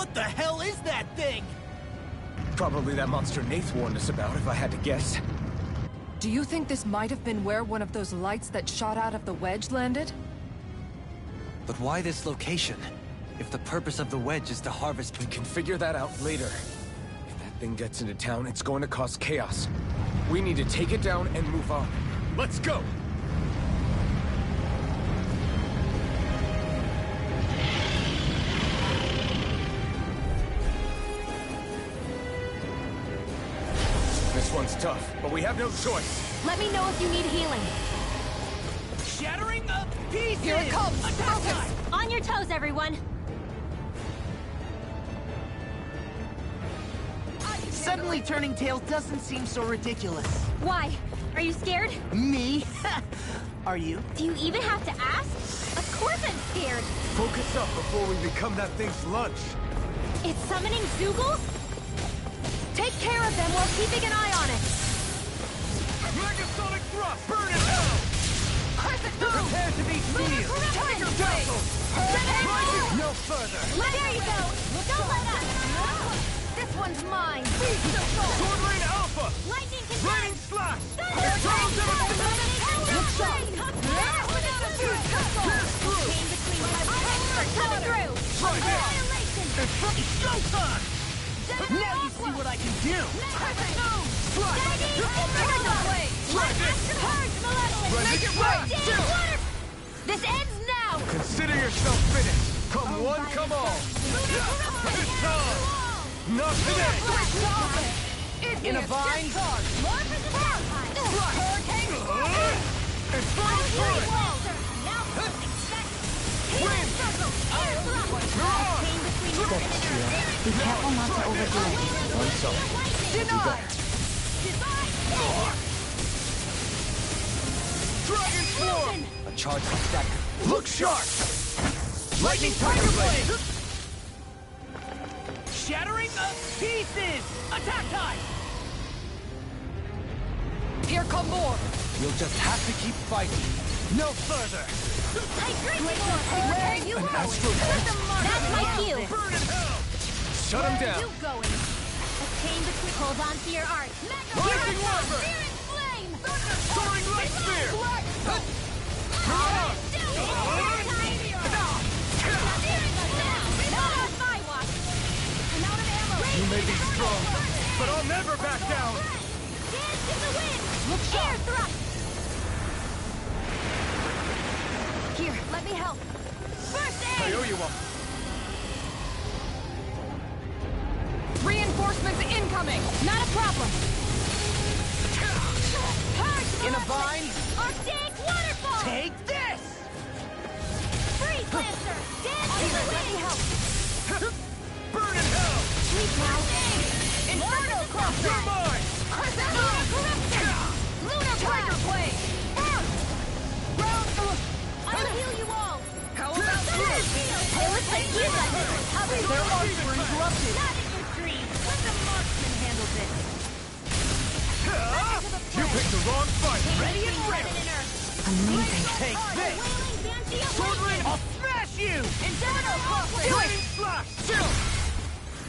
What the hell is that thing? Probably that monster Nath warned us about, if I had to guess. Do you think this might have been where one of those lights that shot out of the wedge landed? But why this location? If the purpose of the wedge is to harvest... We can figure that out later. If that thing gets into town, it's going to cause chaos. We need to take it down and move on. Let's go! This one's tough, but we have no choice. Let me know if you need healing. Shattering of pieces! Here it comes! Attack time! On your toes, everyone! Suddenly turning tails doesn't seem so ridiculous. Why? Are you scared? Me? Are you? Do you even have to ask? Of course I'm scared. Focus up before we become that thing's lunch. It's summoning Zoogles? Take care of them while keeping an eye on it. Megasonic thrust! Burn in hell! Crescent move! Prepare to be sealed! Tiger Dazzle! No further! There you go! Don't let up! This one's mine! Sword Rain Alpha! Lightning can Raining Slash! Look sharp! Coming through! Annihilation! It's showtime! Now you see what I can do! Make it right! This ends now! Consider yourself finished! Come one, come all! It's time! Not today! In a vine! And follow through it! Win! You're on! Be careful not to overdo it. I'm sorry. Denied! Dragon Swarm! A charge stack. Look sharp! Lightning Tiger Blade! Shattering of pieces! Attack time! Here come more! You'll just have to keep fighting. No further! I agree with where you go! That's my cue! Burn in hell! Shut him down! You going? A chain between. Hold on to your art. Lightning Reaper! Searing flame! Soaring Light Spear! You may be strong, but I'll never back down! Dance in the wind! Look sharp! Air thrust! Here, let me help. First I aid! owe you one. Reinforcements incoming! Not a problem. In a vine? Arctic waterfall! Take this! Freeze Lancer! Dance in the wind! Burn in hell! Sleep now. Inferno Cluster! You're mine! Crescent Moon! Corruption! Lunar Tiger Blade! I'll heal you all! How about this? It looks like you got this covered. Their arms were interrupted! Not in your dreams! Let the marksman handle this! You picked the wrong fight! Ready and ready! Amazing. Take this! Sword Rain, I'll smash you! Inferno Cluster! Lightning Slash! Chill!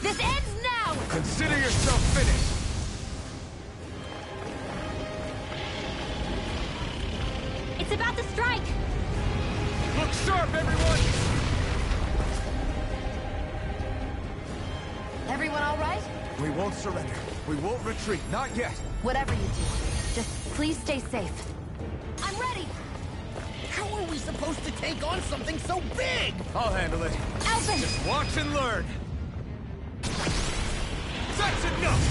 This ends now! Consider yourself finished! It's about to strike! Look sharp, everyone! Everyone all right? We won't surrender. We won't retreat. Not yet. Whatever you do, just please stay safe. I'm ready! How are we supposed to take on something so big? I'll handle it. Elfin! Just watch and learn. That's enough!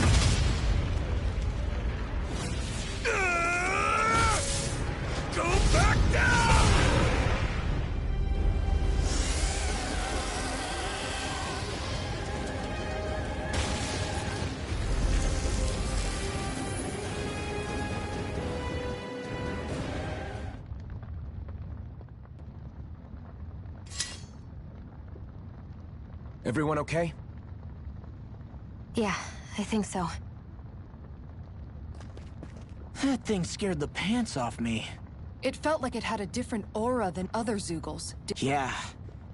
Go back down! Everyone okay? Yeah, I think so. That thing scared the pants off me. It felt like it had a different aura than other Zoogles. Yeah,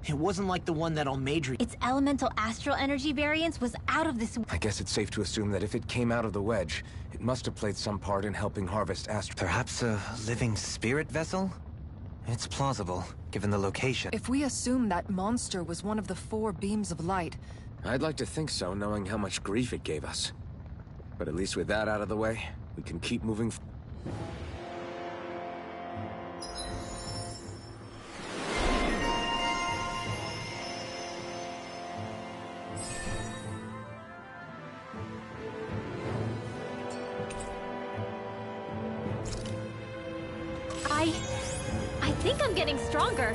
It wasn't like the one that Almadri... Its elemental astral energy variance was out of this... I guess it's safe to assume that if it came out of the wedge, it must have played some part in helping harvest astral... Perhaps a living spirit vessel? It's plausible, given the location. If we assume that monster was one of the 4 beams of light... I'd like to think so, knowing how much grief it gave us. But at least with that out of the way, we can keep moving I think I'm getting stronger.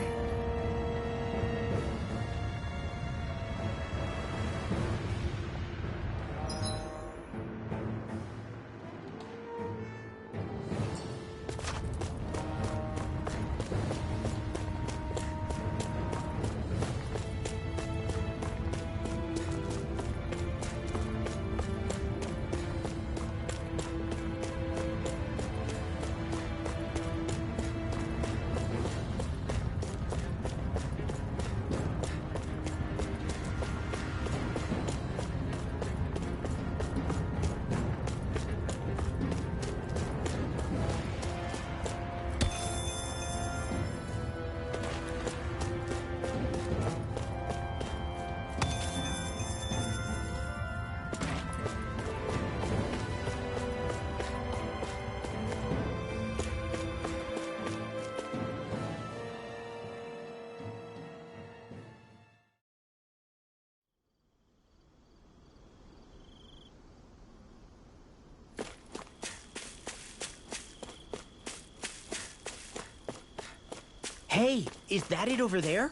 Hey, is that it over there?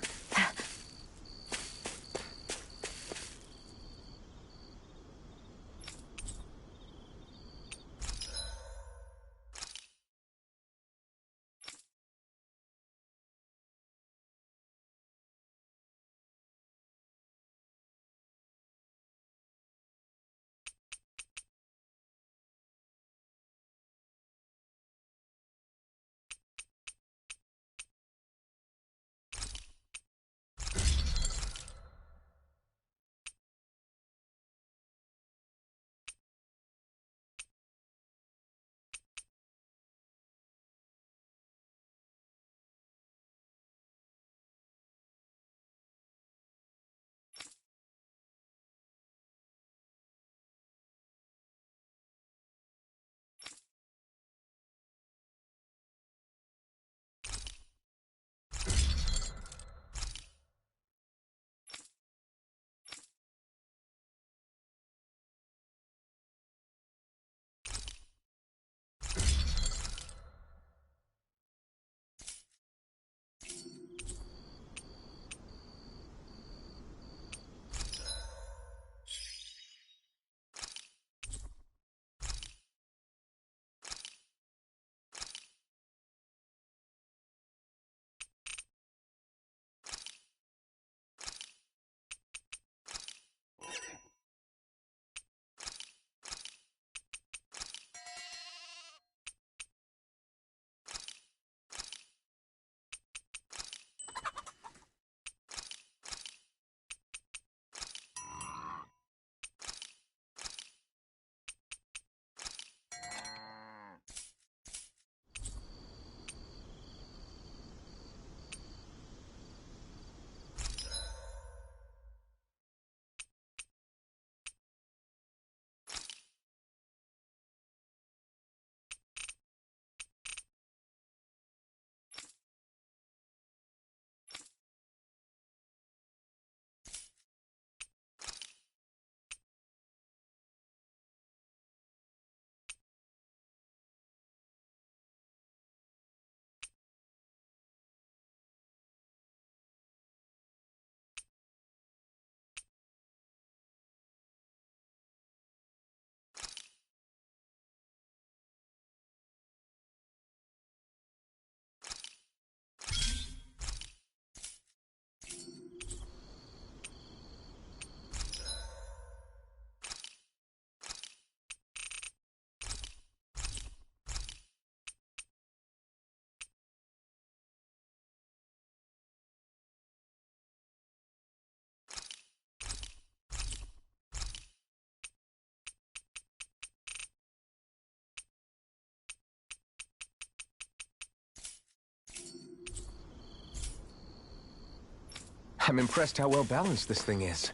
I'm impressed how well balanced this thing is.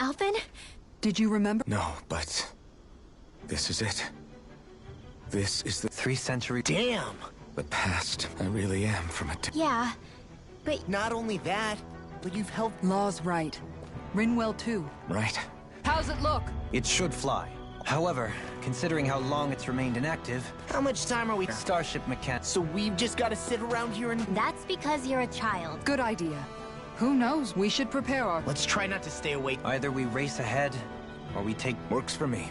Alvin? Did you remember? No, but this is it. This is the 3 century. Damn! the past. I really am from a Yeah, but Not only that, but you've helped. Law's right. Rinwell too. right? How's it look? It should fly. However, considering how long it's remained inactive, How much time are we? Starship mechanics. So we've just got to sit around here and. that's because you're a child. Good idea. Who knows? We should prepare our... Let's try not to stay awake. Either we race ahead, or we take... Works for me.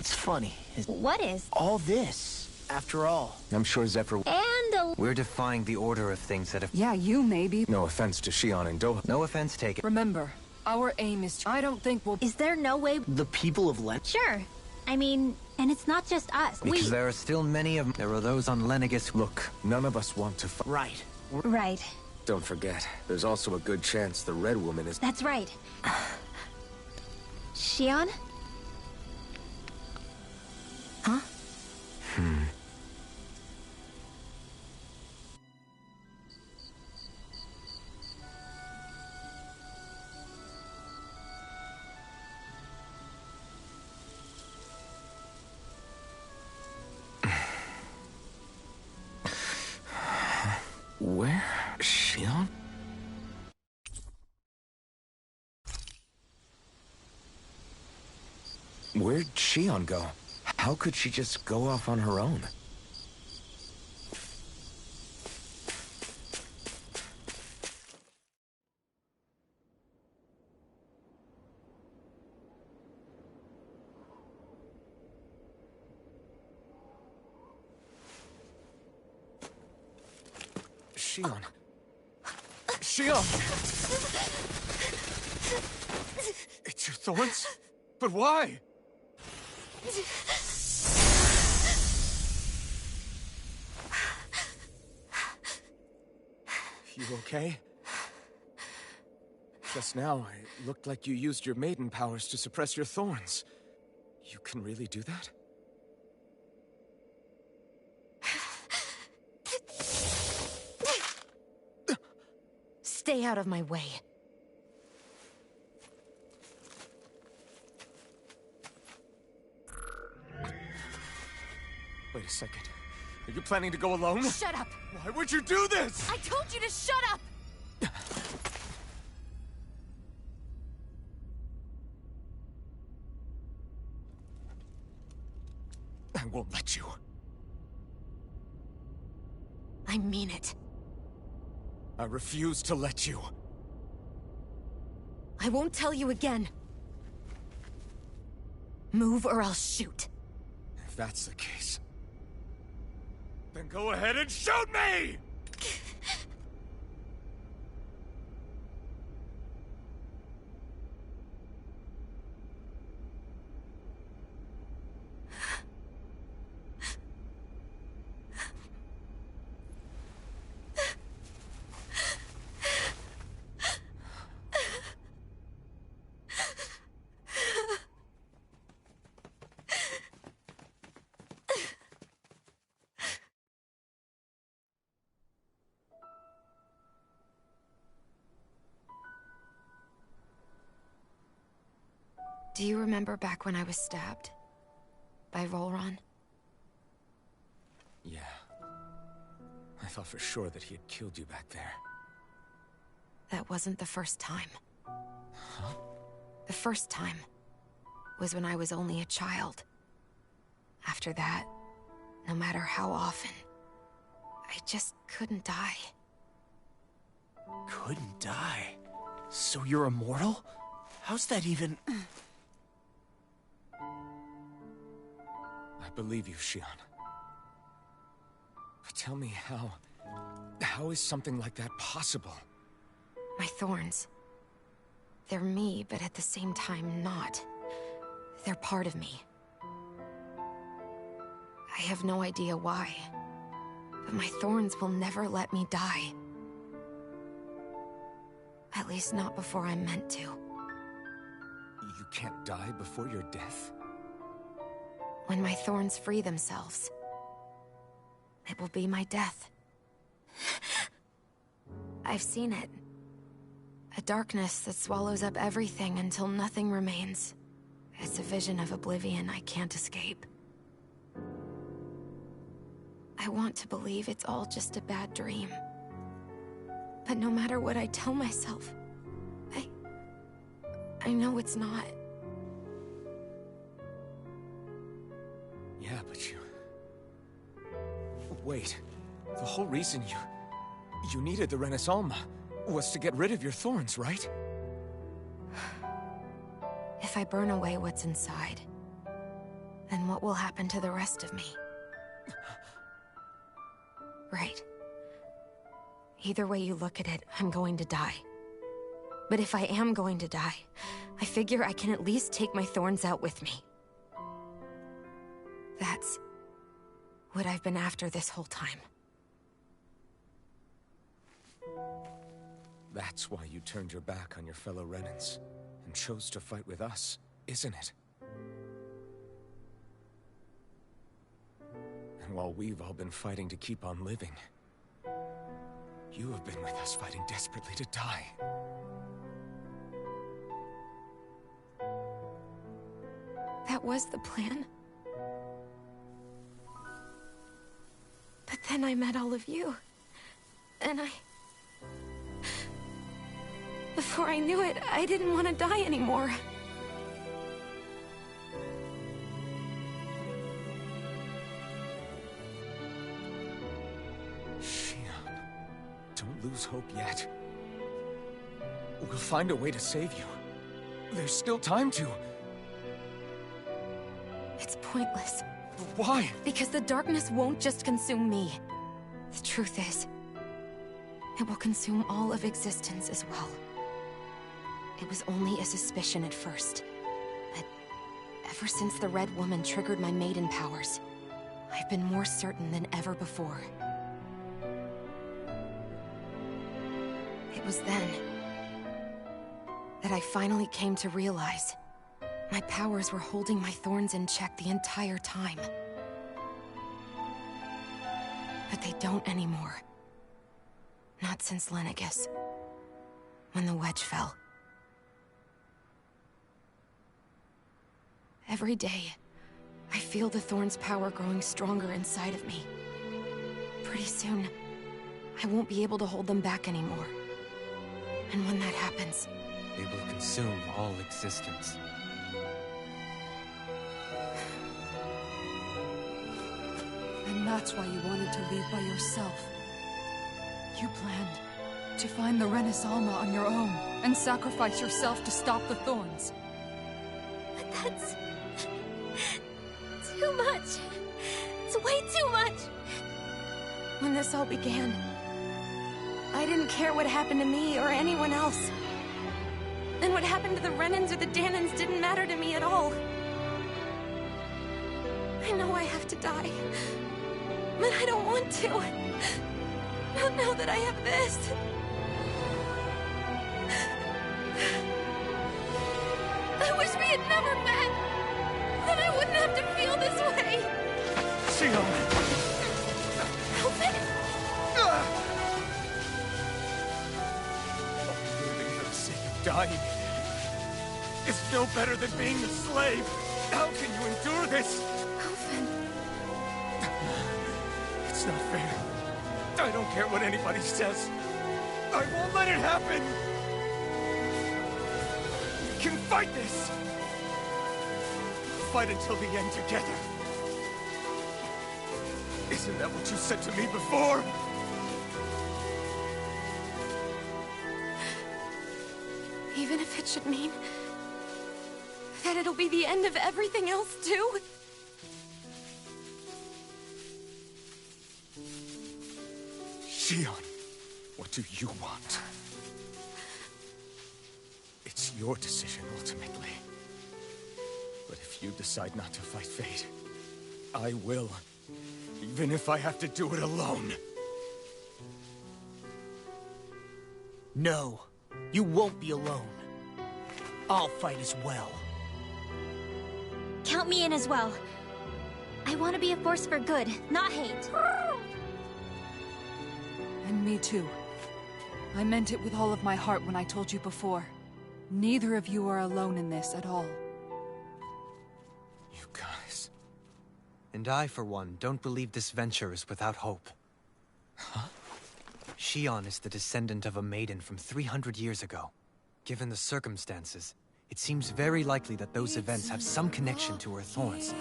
It's funny. What is? All this, after all. I'm sure Zephyr... And a... We're defying the order of things that have... Yeah, you maybe. No offense to Shion and Doha. No offense taken. Remember, our aim is to... I don't think we'll... Is there no way... The people of Len. Sure. I mean, and it's not just us. Because there are still many of... There are those on Lenegus... Look, none of us want to fight. Right. Right. Don't forget, there's also a good chance the Red Woman is... That's right. Shion? Huh? Where? Shion? Where'd Shion go? How could she just go off on her own? Shion. Shion! It's your thorns? But why? You okay? Just now, it looked like you used your maiden powers to suppress your thorns. You can really do that? Stay out of my way. Wait a second. Are you planning to go alone? Shut up! Why would you do this? I told you to shut up! I won't let you. I mean it. I refuse to let you. I won't tell you again. Move or I'll shoot. If that's the case, then go ahead and shoot me! Do you remember back when I was stabbed? By Volron? Yeah. I thought for sure that he had killed you back there. That wasn't the first time. Huh? The first time was when I was only a child. After that, no matter how often, I just couldn't die. Couldn't die? So you're immortal? How's that even... I believe you, Shion. But tell me how... How is something like that possible? My thorns. They're me, but at the same time not. They're part of me. I have no idea why, but my thorns will never let me die. At least not before I'm meant to. You can't die before your death? When my thorns free themselves, it will be my death. I've seen it. A darkness that swallows up everything until nothing remains. It's a vision of oblivion I can't escape. I want to believe it's all just a bad dream. But no matter what I tell myself, I know it's not. Yeah, but you... Wait. The whole reason you needed the Renaissance was to get rid of your thorns, right? If I burn away what's inside, then what will happen to the rest of me? Right. Either way you look at it, I'm going to die. But if I am going to die, I figure I can at least take my thorns out with me. That's what I've been after this whole time. That's why you turned your back on your fellow Renans and chose to fight with us, isn't it? And while we've all been fighting to keep on living, you have been with us fighting desperately to die. That was the plan. But then I met all of you. And before I knew it, I didn't want to die anymore. Shion, don't lose hope yet. We'll find a way to save you. There's still time to. It's pointless. Why? Because the darkness won't just consume me. The truth is, it will consume all of existence as well. It was only a suspicion at first, but ever since the Red Woman triggered my maiden powers, I've been more certain than ever before. It was then that I finally came to realize my powers were holding my thorns in check the entire time. But they don't anymore. Not since Lenegus, when the wedge fell. Every day, I feel the thorn's power growing stronger inside of me. Pretty soon, I won't be able to hold them back anymore. And when that happens, They will consume all existence. and that's why you wanted to leave by yourself. You planned to find the Renaissance on your own and sacrifice yourself to stop the thorns. But that's... too much. It's way too much. When this all began, I didn't care what happened to me or anyone else. And what happened to the Renans or the Danans didn't matter to me at all. I know I have to die, but I don't want to. Not now that I have this. I wish we had never met. Then I wouldn't have to feel this way. Shion! Help it? Living for the sake of dying. is no better than being a slave. How can you endure this? Alvin. It's not fair. I don't care what anybody says. I won't let it happen! We can fight this! Fight until the end together. Isn't that what you said to me before? Even if it should mean that it'll be the end of everything else, too? Shion, what do you want? It's your decision, ultimately. But if you decide not to fight fate, I will. Even if I have to do it alone. No, you won't be alone. I'll fight as well. Count me in as well. I want to be a force for good, not hate. And me too. I meant it with all of my heart when I told you before. Neither of you are alone in this at all. You guys... And I, for one, don't believe this venture is without hope. Huh? Shion is the descendant of a maiden from 300 years ago. Given the circumstances, it seems very likely that those events have some connection to her thorns.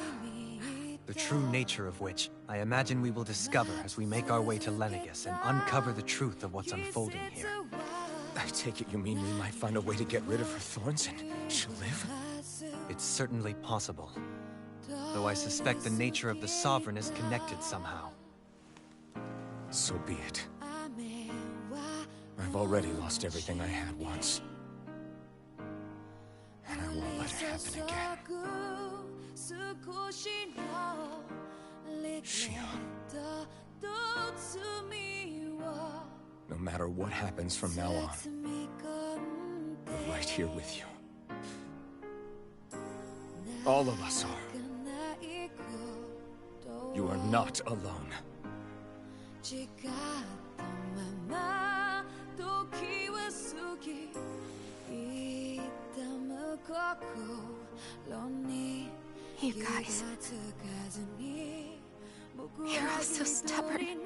The true nature of which, I imagine we will discover as we make our way to Lenegus and uncover the truth of what's unfolding here. I take it you mean we might find a way to get rid of her thorns and she'll live? It's certainly possible. Though I suspect the nature of the Sovereign is connected somehow. So be it. I've already lost everything I had once. And I won't let it happen again. Shion. No matter what happens from now on, we're right here with you. All of us are. You are not alone. You guys... You're all so stubborn.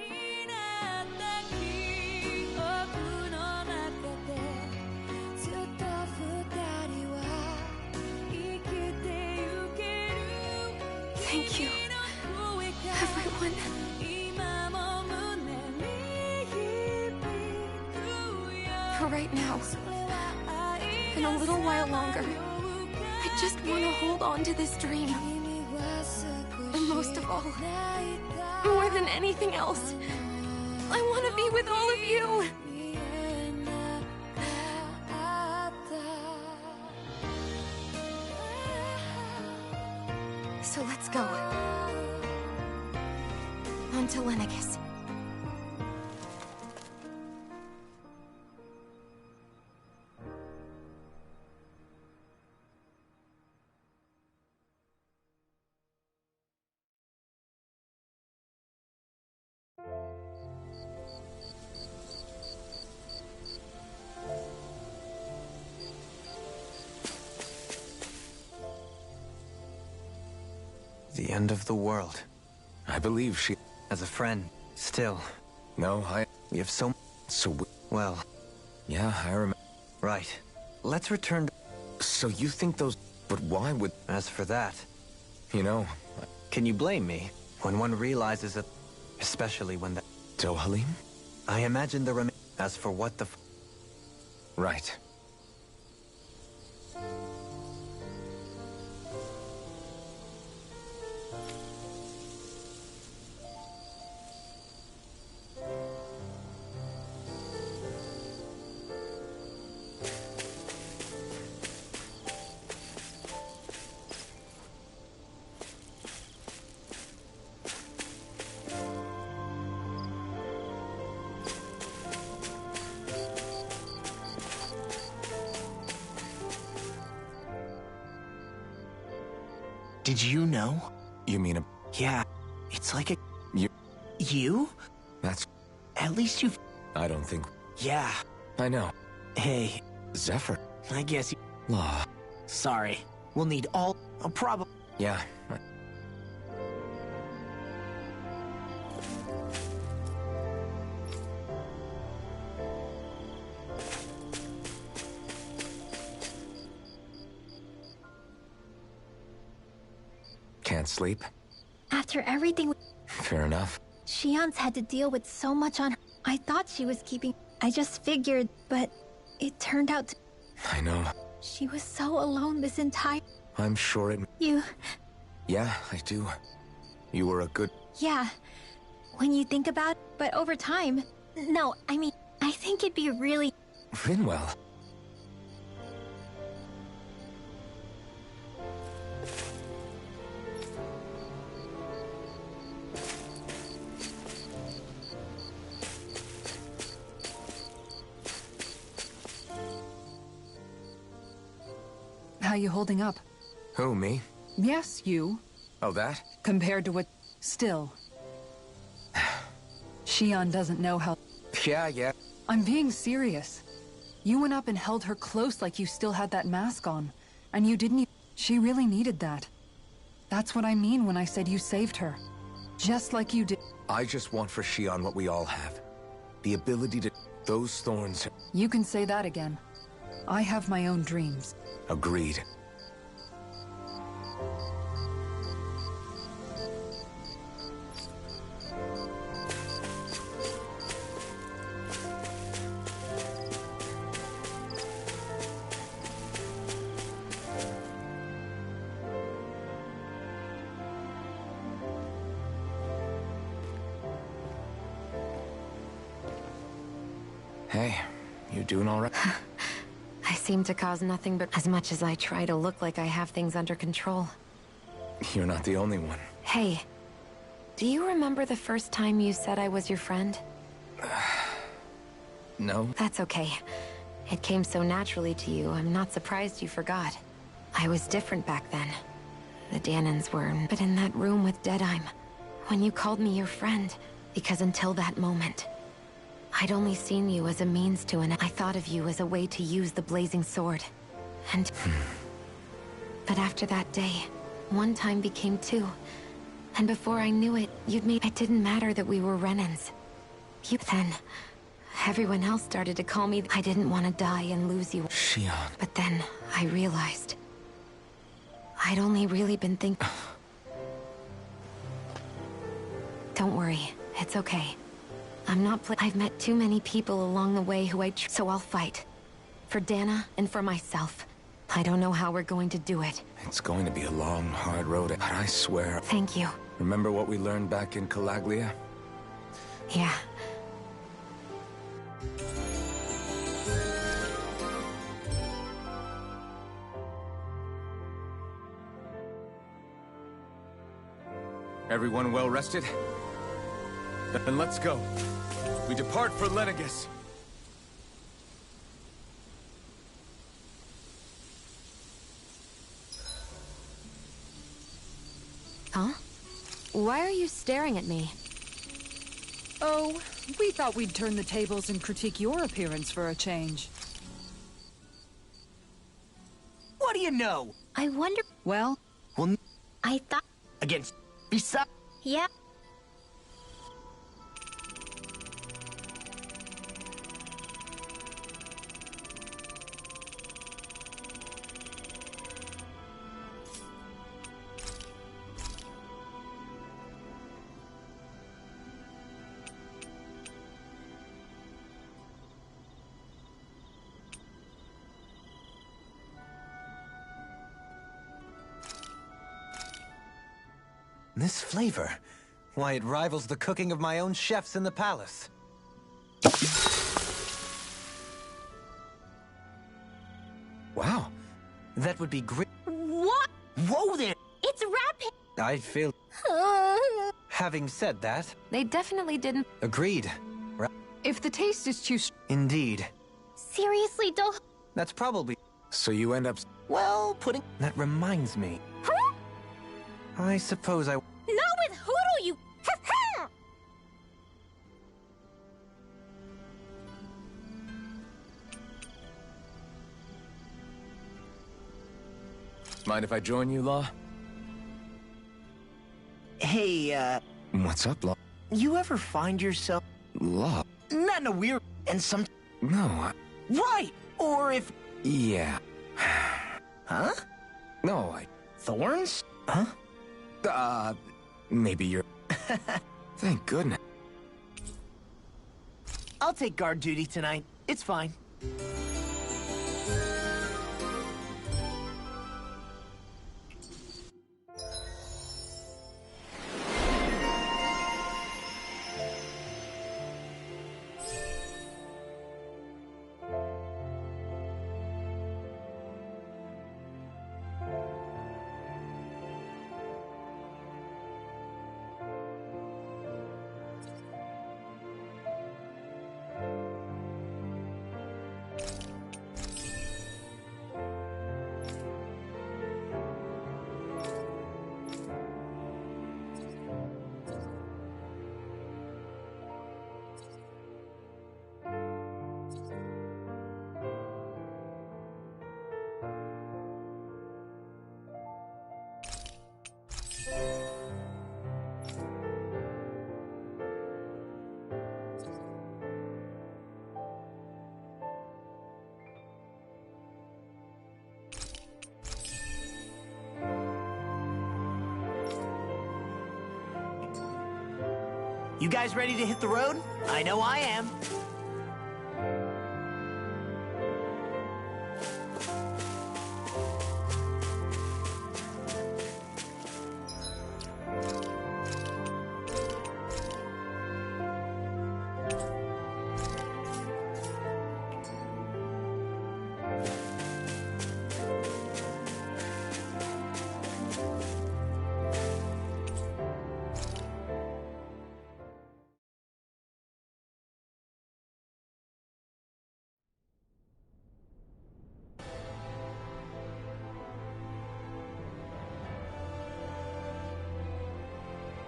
Thank you, everyone. For right now, and a little while longer, I just want to hold on to this dream. And most of all, more than anything else, I want to be with all of you! So let's go. On to Lenegus. The end of the world. I believe she... As a friend, still. No, We have so... Well... Yeah, I remember. Right. Let's return to... So you think those... But why would... As for that... You know... Can you blame me? When one realizes that... Especially when the... Dohalim? I imagine the As for what the... Right. Did you know? You mean a... Yeah, it's like a... You... You? That's... At least you've... I don't think... Yeah. I know. Hey, Zephyr. I guess you... Law. Sorry. We'll need all a problem. Yeah. Can't sleep? After everything Fair enough. Shion's had to deal with so much on her. I thought she was keeping... I just figured, but it turned out I know. she was so alone this entire... I'm sure it... You... Yeah, I do. You were a good... Yeah. When you think about it, but over time... No, I mean, I think it'd be really... Rinwell. How you holding up? Who, me? Yes, you. Oh, that? Compared to what... Still. Shion doesn't know how... Yeah. I'm being serious. You went up and held her close like you still had that mask on. And you didn't... She really needed that. That's what I mean when I said you saved her. Just like you did... I just want for Shion what we all have. The ability to... Those thorns... You can say that again. I have my own dreams. Agreed. Hey, you doing all right? I seem to cause nothing but as much as I try to look like I have things under control. You're not the only one. Hey, do you remember the first time you said I was your friend? No? That's okay. It came so naturally to you, I'm not surprised you forgot. I was different back then. The Danons were, but in that room with Deadime, when you called me your friend, because until that moment, I'd only seen you as a means to I thought of you as a way to use the blazing sword. And... But after that day, one time became two. And before I knew it, you'd made... It didn't matter that we were Renans. Then, everyone else started to call me... I didn't want to die and lose you. Shion. But then, I realized... I'd only really been thinking... Don't worry, it's okay. I'm not I've met too many people along the way who so I'll fight. For Dana and for myself. I don't know how we're going to do it. It's going to be a long, hard road, but I swear... Thank you. Remember what we learned back in Calaglia? Yeah. Everyone well rested? Then let's go. We depart for Lenegus. Huh? Why are you staring at me? Oh, we thought we'd turn the tables and critique your appearance for a change. What do you know? I wonder... Well, I thought... Against... Besides... Yeah. This flavor, why, it rivals the cooking of my own chefs in the palace. Wow, that would be great. What? Whoa there! It's rapid! I feel... Having said that... They definitely didn't... Agreed. if the taste is too... Indeed. Seriously, don't... That's probably... So you end up... Well, putting... That reminds me. Huh? I suppose I... Not with Hoodle, you... Mind if I join you, Law? Hey, What's up, Law? you ever find yourself... Law? Not in a weird... and some... No, Right! Or if... yeah. Huh? No, Thorns? Huh? Maybe you're... Thank goodness. I'll take guard duty tonight. It's fine. You guys ready to hit the road? I know I am.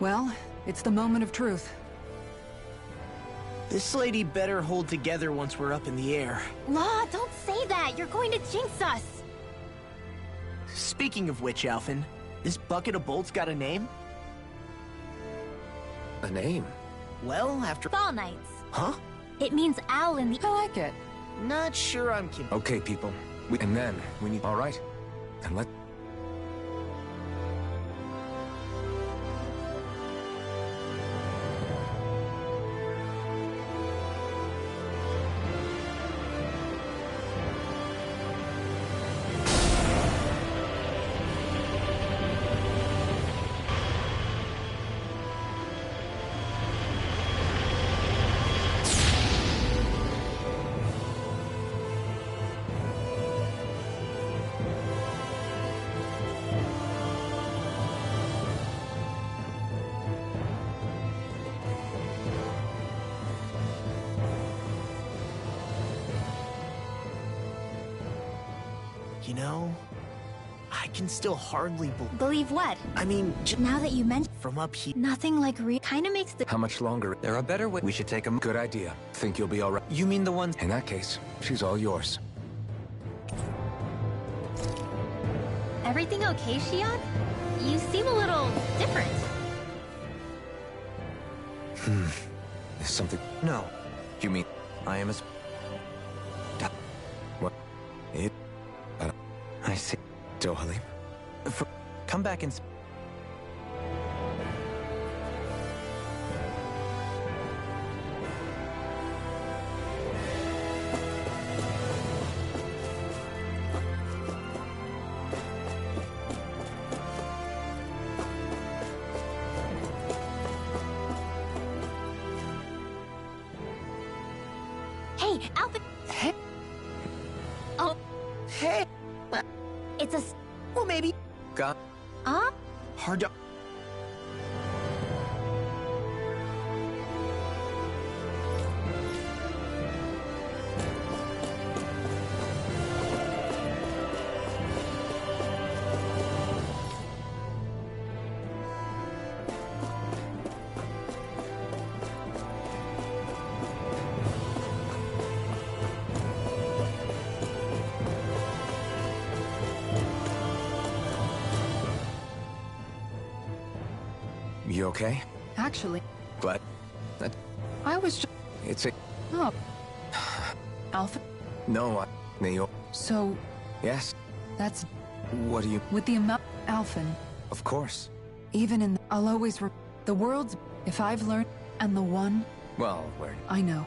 Well, it's the moment of truth. This lady better hold together once we're up in the air. Law, don't say that. You're going to jinx us. Speaking of which, Alphen, this bucket of bolts got a name? A name? Well, after... Fall Knights. Huh? It means owl in the... I like it. Not sure I'm kidding. Okay, people. And then, we need... All right. And let... You know, I can still hardly Believe what? I mean, Now that you mention from up here... nothing like kinda makes the... How much longer? There are better ways. We should take a... Good idea. Think you'll be all right? You mean the ones... In that case, she's all yours. Everything okay, Shion? You seem a little different. There's something... No. You mean... I am as... What? It... I see. Dohalim? Come back and... Hey, Alpha... Hey. Oh, Hey! it's a... Well, maybe... God. Hard to... You okay? Actually, Glad that I was just... it's a... Oh. Alpha? No, Neo. So, Yes. that's... What do you... With the amount... Alpha, Of course. even in... I'll always... The world's... If I've learned... And the one... Well, where... I know.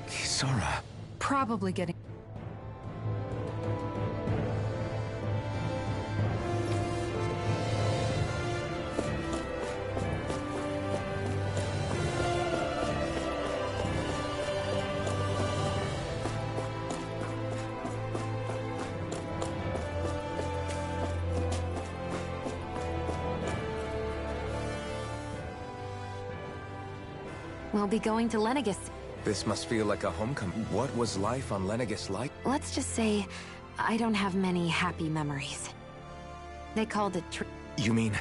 Kisara. Probably getting... We'll be going to Lenegis. This must feel like a homecoming. What was life on Lenegis like? Let's just say, I don't have many happy memories. They called it You mean...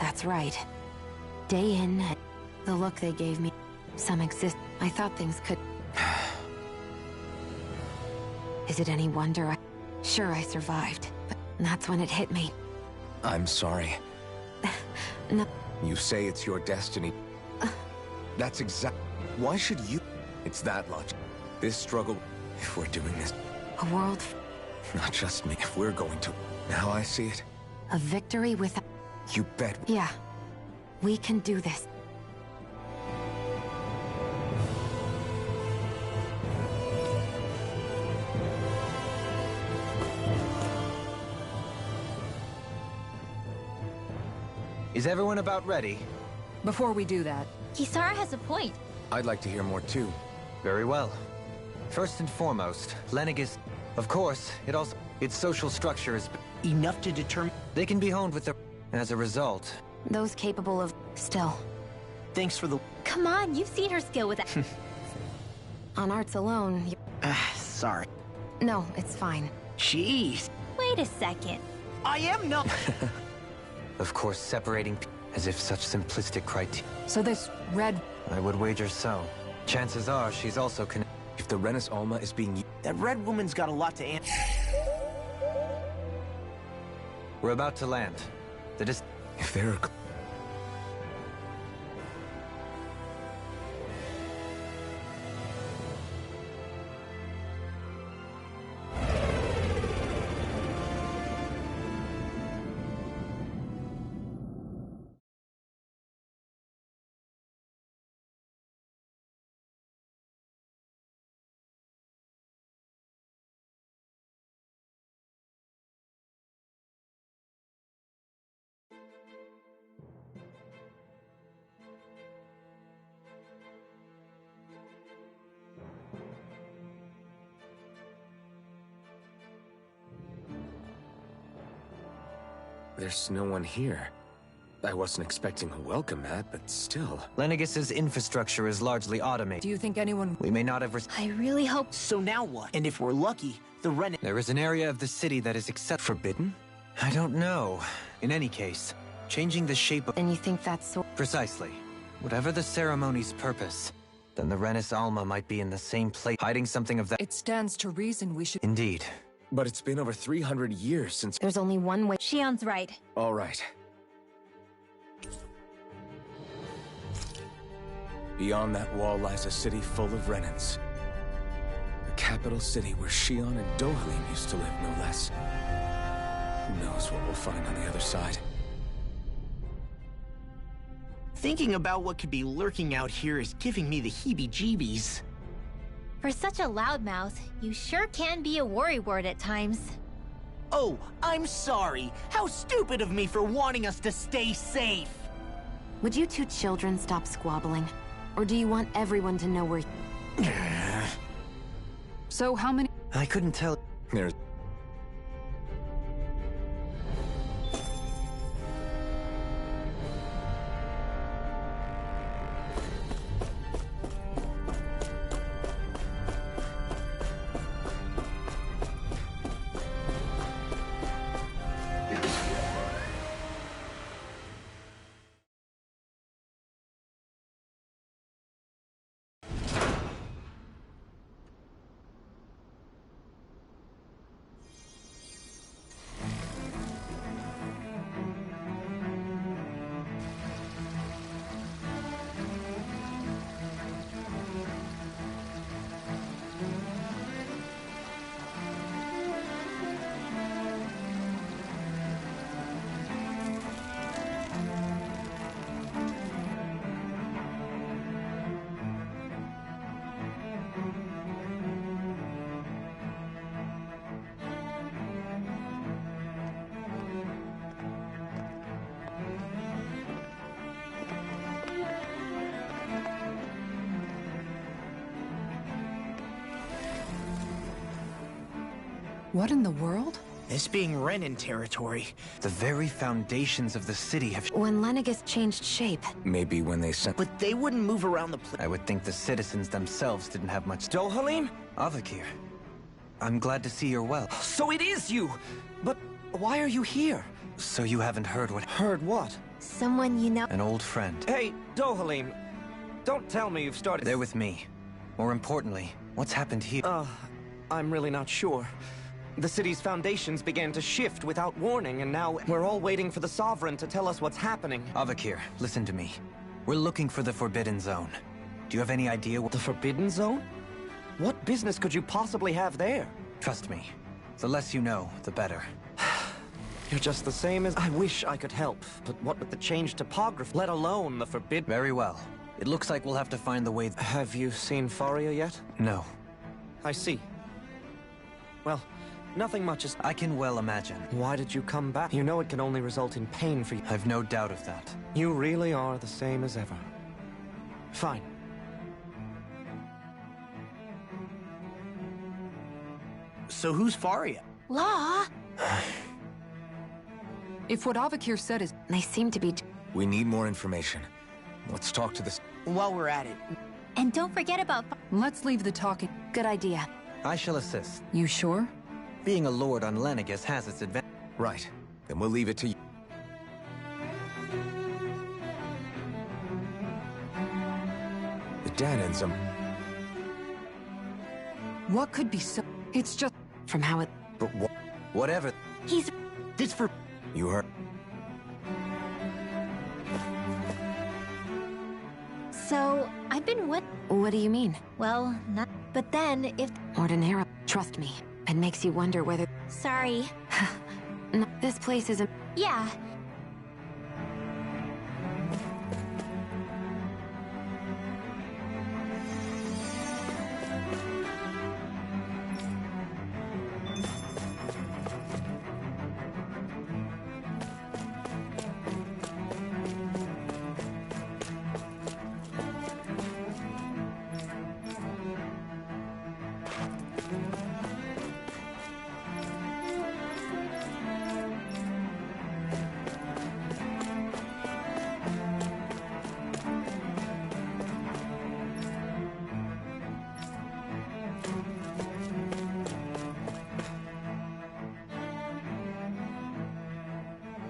That's right. Day in, the look they gave me, I thought things could... Is it any wonder Sure, I survived, but that's when it hit me. I'm sorry. No. You say it's your destiny. That's exact... Why should you... It's that logic. This struggle, if we're doing this... A world... Not just me, if we're going to... Now I see it. A victory with... You bet. Yeah. We can do this. Is everyone about ready? Before we do that... Kisara has a point. I'd like to hear more too. Very well. First and foremost, Lenegis... Of course, its social structure is... Enough to determine... They can be honed with their... As a result... Those capable of... Still. Thanks for the... Come on, you've seen her skill with that. On arts alone, Sorry. No, it's fine. Jeez. Wait a second. I am not... Of course, separating... As if such simplistic criteria... So this red... I would wager so. Chances are she's also If the Renis Alma is being... That red woman's got a lot to answer. We're about to land. If there are... There's no one here. I wasn't expecting a welcome mat, but still. Lenegis's infrastructure is largely automated. Do you think anyone... We may not have... I really hope... So now what? And if we're lucky, the Ren... There is an area of the city that is Forbidden? I don't know. In any case, changing the shape of... And you think that's so... Precisely. Whatever the ceremony's purpose, then the Renis Alma might be in the same place, hiding something of that... It stands to reason we should... Indeed. But it's been over 300 years since... There's only one way... Shion's right. All right. Beyond that wall lies a city full of Renins. The capital city where Shion and Dohalim used to live, no less. Who knows what we'll find on the other side? Thinking about what could be lurking out here is giving me the heebie-jeebies. For such a loudmouth, you sure can be a worrywart at times. Oh, I'm sorry. How stupid of me for wanting us to stay safe. Would you two children stop squabbling? Or do you want everyone to know where... So how many... I couldn't tell... There's... What in the world? This being Renan territory. The very foundations of the city have... When Lenegus changed shape, Maybe when they sent... But they wouldn't move around the place. I would think the citizens themselves didn't have much... Dohalim? Avakir, I'm glad to see you're well. So it is you! But why are you here? So you haven't heard what... Heard what? Someone you know. An old friend. Hey, Dohalim, don't tell me you've started... They're with me. More importantly, what's happened here? I'm really not sure. The city's foundations began to shift without warning, and now we're all waiting for the Sovereign to tell us what's happening. Avakir, listen to me. We're looking for the Forbidden Zone. Do you have any idea what... The Forbidden Zone? What business could you possibly have there? Trust me. The less you know, the better. You're just the same as... I wish I could help, but what with the changed topography, let alone the Forbidden... Very well. It looks like we'll have to find the way... Have you seen Faria yet? No. I see. Well, nothing much is... I can well imagine. Why did you come back? You know it can only result in pain for you. I've no doubt of that. You really are the same as ever. Fine. So who's Faria? Law? If what Avakir said is... they seem to be... We need more information. Let's talk to this... While we're at it, And don't forget about... Let's leave the talking. Good idea. I shall assist. You sure? Being a lord on Lenegus has its advantage. Right. Then we'll leave it to you. The Danans, What could be so... It's just... From how it... But Whatever. He's... this for... You heard... So, I've been what? What do you mean? Well, not... But then, if... Ordinarily, trust me. It makes you wonder whether... Sorry. No, this place is a... Yeah.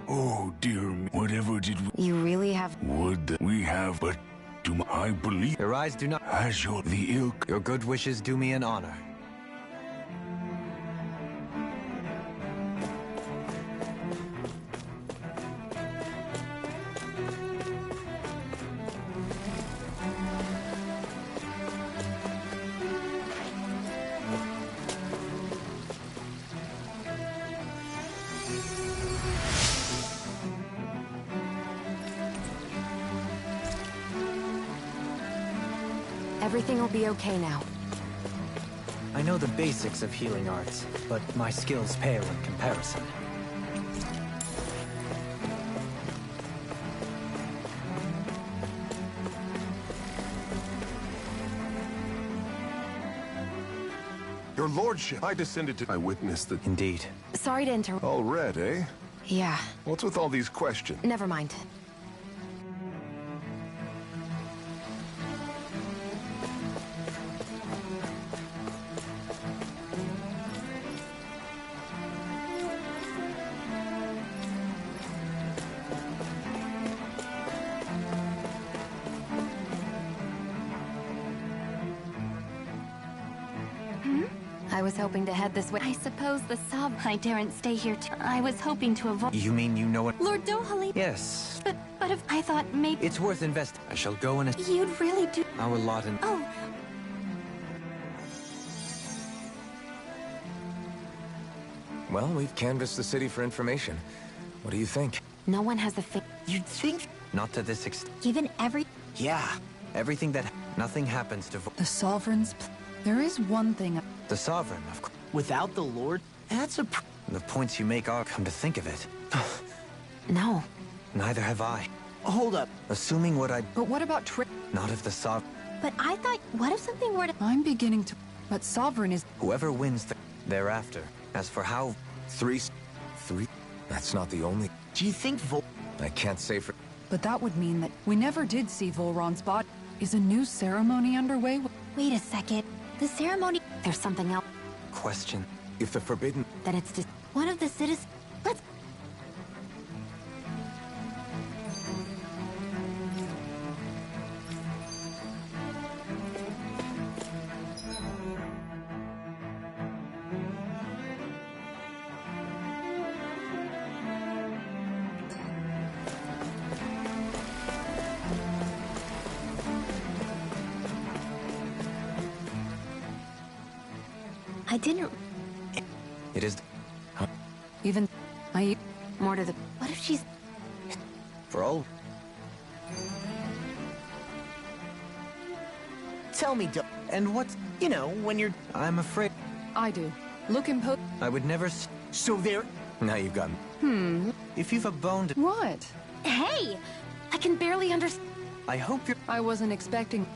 Oh dear me, whatever did we... You really have... Would we have, but I believe... Your eyes do not... As the ilk... Your good wishes do me an honor. Everything will be okay now. I know the basics of healing arts, but my skills pale in comparison. Your lordship, I descended to... I witnessed the... Indeed. Sorry to interrupt. All red, eh? Yeah, What's with all these questions? never mind. I was hoping to head this way. I suppose the I daren't stay here. I was hoping to avoid... You mean you know what... Lord Dohalim. Yes. But if I thought maybe... It's worth investing. I shall go and... You'd really do... Our lot in... Oh, Well, we've canvassed the city for information. What do you think? No one has the you'd think... Not to this extent. given every... Yeah. Everything that... Nothing happens to... The Sovereign's... There is one thing... The Sovereign, of course. Without the Lord, that's a... The points you make are... Come to think of it. No. Neither have I. Hold up. Assuming what I... But what about Trick? Not if the Sovereign... But I thought... What if something were to... I'm beginning to... But Sovereign is... Whoever wins the... thereafter. As for how... Three? That's not the only... Do you think I can't say for... But that would mean that we never did see Volron's body. Is a new ceremony underway? Wait a second. The ceremony... There's something else. Question. If the forbidden... That it's just... One of the citizens... Let's... I didn't... It is... Even... More to the... What if she's... For all... Tell me, and what's... You know, when you're... I'm afraid... I do. Look impo... I would never... So there... Now you've got me. If you've a bone to... What? Hey! I can barely understand. I hope you're... I wasn't expecting...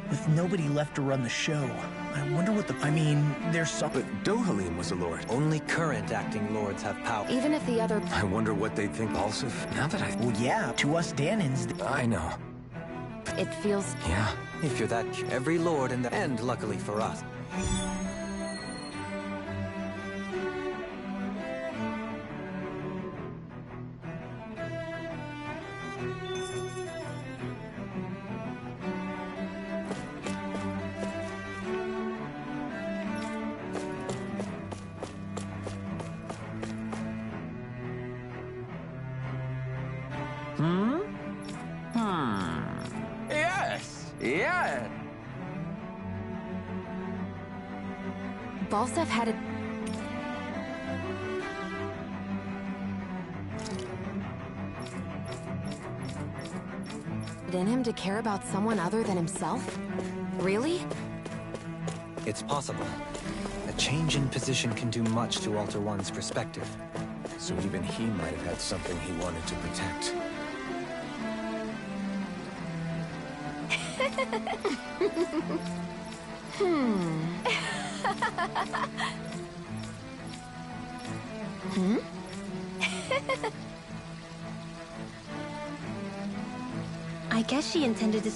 With nobody left to run the show, I wonder what the... I mean, there's some... But Dohalim was a lord. Only current acting lords have power. Even if the other... I wonder what they'd think impulsive. Now that I... Well, yeah, to us Danins... I know. It feels... Yeah. If you're that... Every lord in the end, luckily for us. Yes! Yeah! Balsef had it... in him to care about someone other than himself? Really? It's possible. A change in position can do much to alter one's perspective. So even he might have had something he wanted to protect. I guess she intended to...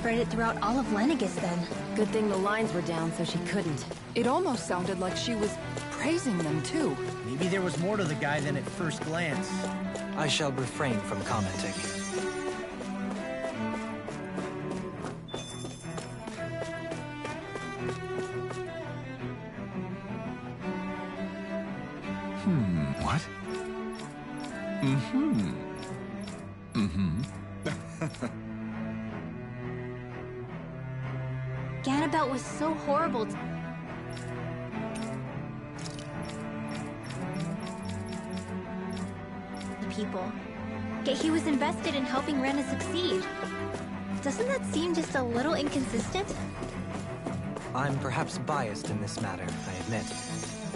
spread it throughout all of Lenegus, then. Good thing the lines were down so she couldn't. It almost sounded like she was praising them, too. Maybe there was more to the guy than at first glance. I shall refrain from commenting. What? Gannabelt was so horrible to... the people. Yet he was invested in helping Rena succeed. Doesn't that seem just a little inconsistent? I'm perhaps biased in this matter, I admit.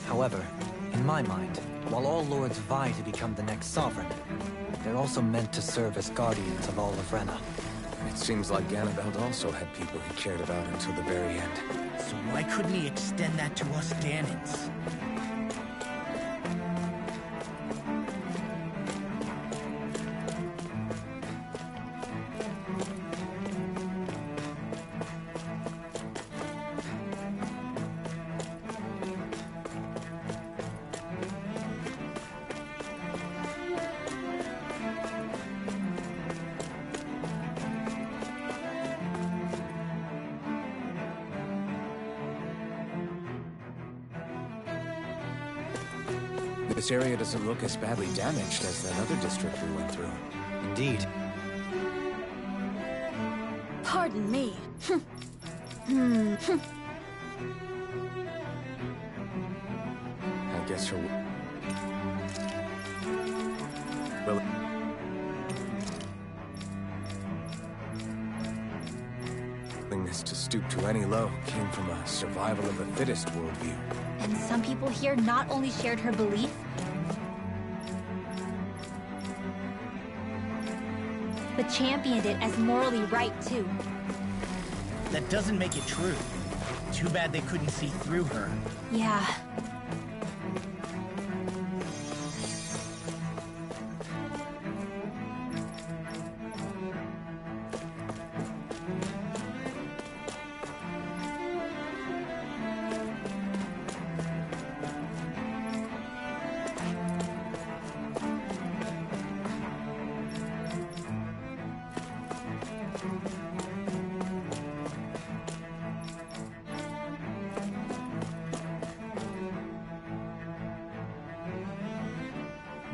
However, in my mind, while all lords vie to become the next sovereign, they're also meant to serve as guardians of all of Rena. It seems like Ganabelt also had people he cared about until the very end. So why couldn't he extend that to us Ganons? This area doesn't look as badly damaged as that other district we went through. Indeed. Pardon me. I guess her... willingness to stoop to any low came from a survival of the fittest worldview. And some people here not only shared her belief, but championed it as morally right, too. That doesn't make it true. Too bad they couldn't see through her. Yeah.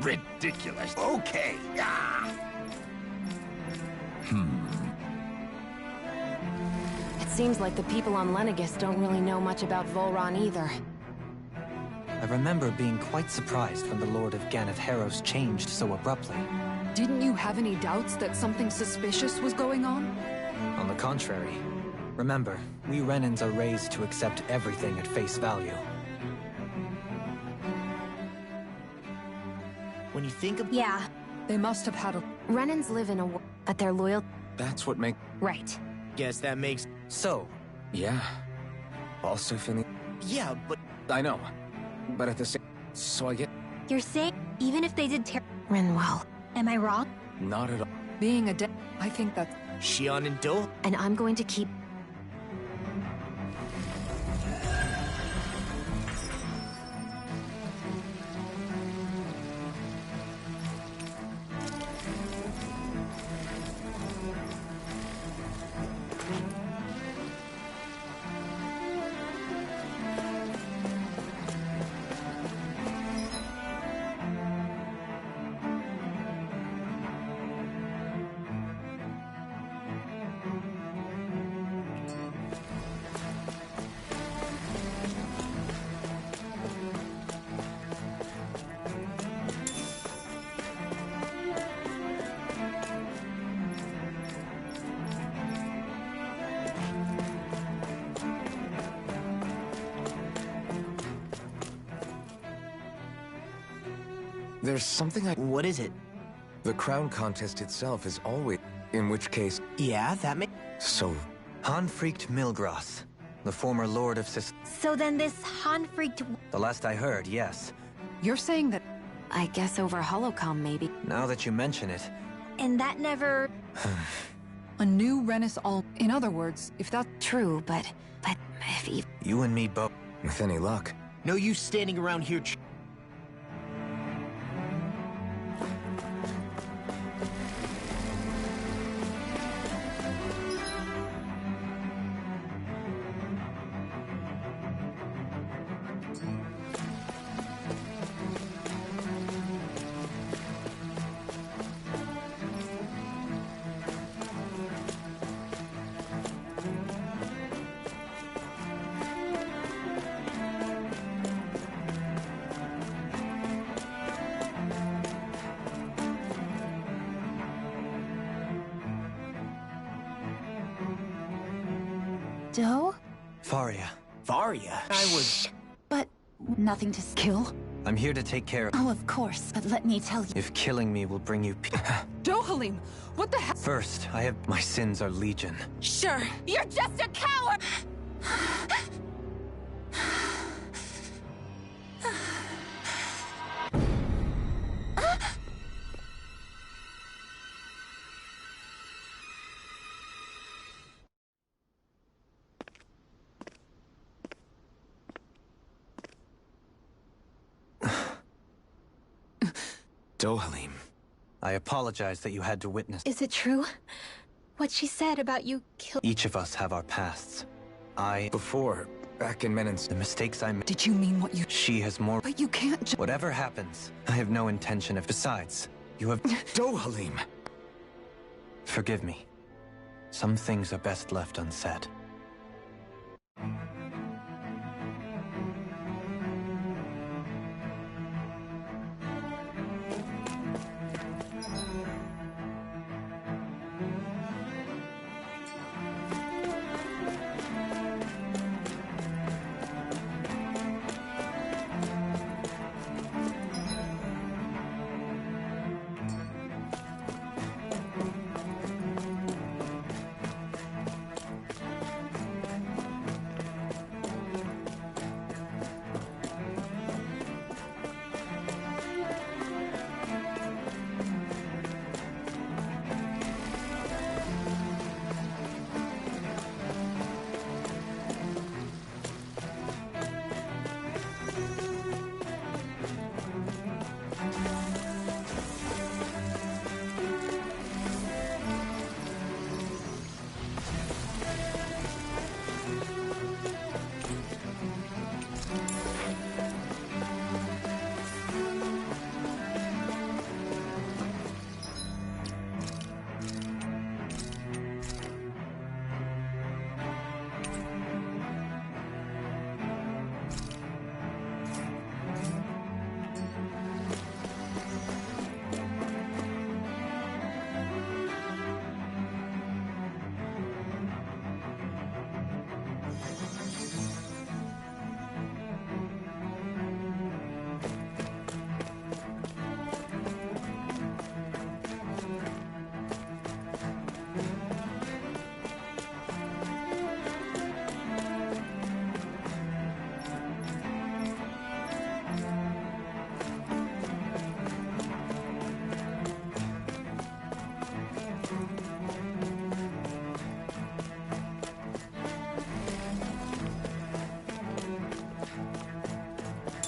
Ridiculous. Okay. Ah. It seems like the people on Lenegis don't really know much about Volron either. I remember being quite surprised when the Lord of Ganeth changed so abruptly. Didn't you have any doubts that something suspicious was going on? On the contrary. Remember, we Renans are raised to accept everything at face value. When you think of... Yeah. They must have had a... Renans live in a world, but they're loyal. That's what makes... Right. Guess that makes... So, Yeah. Also, Finny... Yeah, but... I know. But at the same... So I get... You're saying even if they did Renwell. am I wrong? Not at all. Being a de... I think that's... Shion and Do? And I'm going to keep... There's something I... What is it? The crown contest itself is always... In which case... Yeah, that makes... So... Hanfrecht Milgroth, the former Lord of So then this Han-freaked... The last I heard, yes. You're saying that... I guess over Holocom, maybe. Now that you mention it, And that never... A new Renis all... In other words, if that's... True, but if even... you and me both... With any luck... No use standing around here Do? Faria. Varia. I was... But nothing to kill? I'm here to take care of... Oh, of course, but let me tell you... If killing me will bring you peace... Dohalim! What the hell? First, I have... My sins are legion. Sure, you're just a coward! Dohalim. I apologize that you had to witness... Is it true? What she said about you Each of us have our pasts. Before, back in Menens... The mistakes I made... Did you mean what you... She has more... But you can't just... Whatever happens, I have no intention of... Besides, you have... Dohalim! Forgive me. Some things are best left unsaid.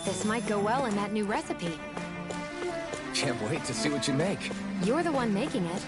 This might go well in that new recipe. Can't wait to see what you make. You're the one making it.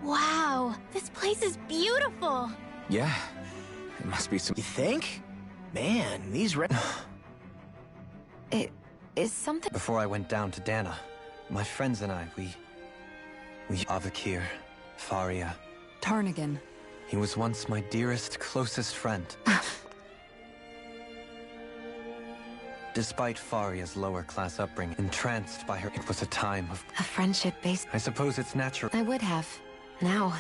Wow, this place is beautiful. Yeah, it must be some... You think? Man, these It is something... Before I went down to Dana, my friends and I, we Avakir, Faria. Tarnigan. He was once my dearest, closest friend. Despite Faria's lower-class upbringing, entranced by her, it was a time of... A friendship based... I suppose it's natural. I would have. Now,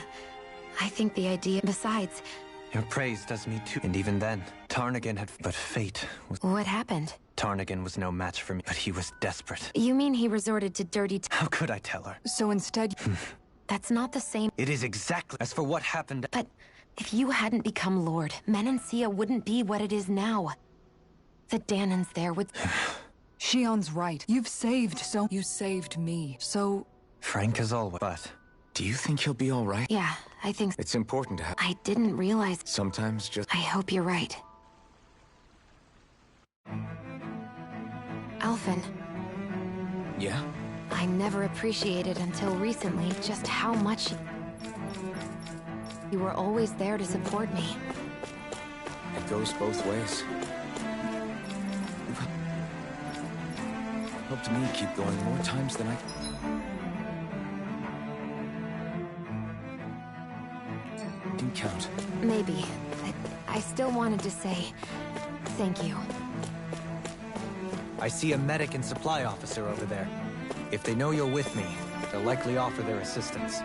I think the idea... Besides... Your praise does me too. And even then, Tarnigan had... But fate was... What happened? Tarnigan was no match for me, but he was desperate. You mean he resorted to dirty... How could I tell her? So instead... That's not the same... It is exactly... As for what happened... But if you hadn't become Lord, Menancia wouldn't be what it is now. The Danans there would... Shion's right. You've saved so... You saved me, so... Frank as always, but... Do you think he'll be all right? Yeah, I think... It's important to have... I didn't realize... Sometimes just... I hope you're right. Alphen, Yeah? I never appreciated until recently just how much you were always there to support me. It goes both ways. You've helped me keep going more times than I can count. Maybe, but I still wanted to say thank you. I see a medic and supply officer over there. If they know you're with me, they'll likely offer their assistance.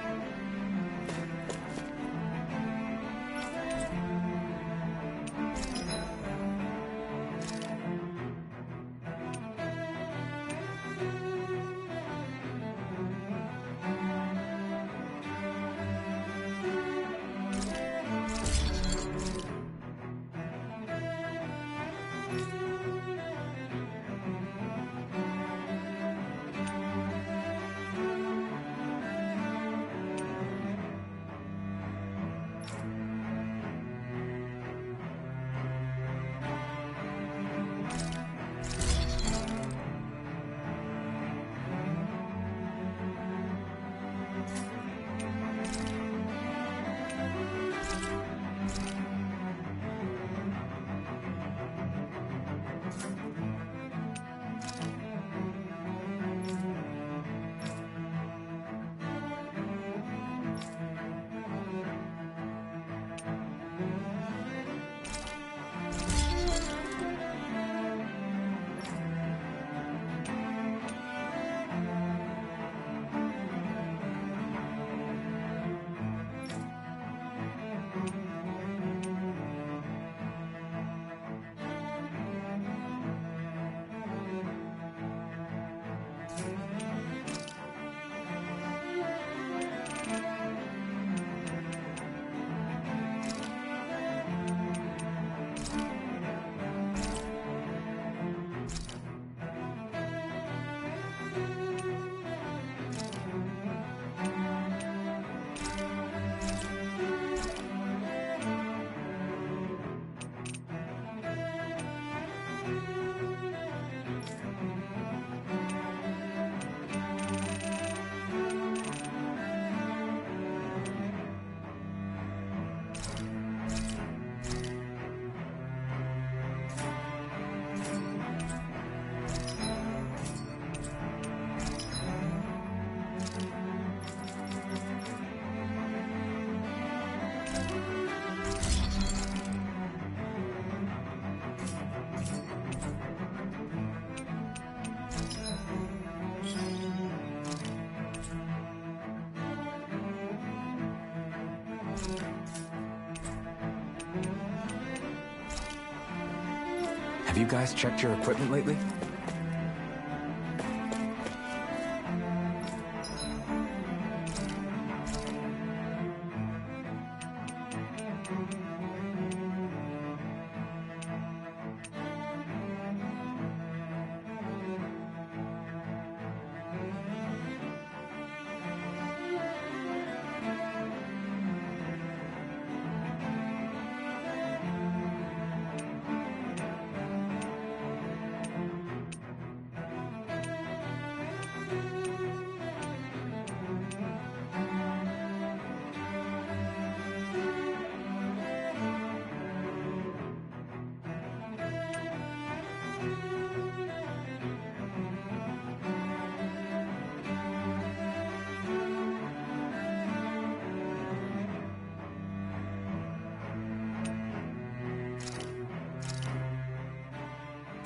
Have you guys checked your equipment lately?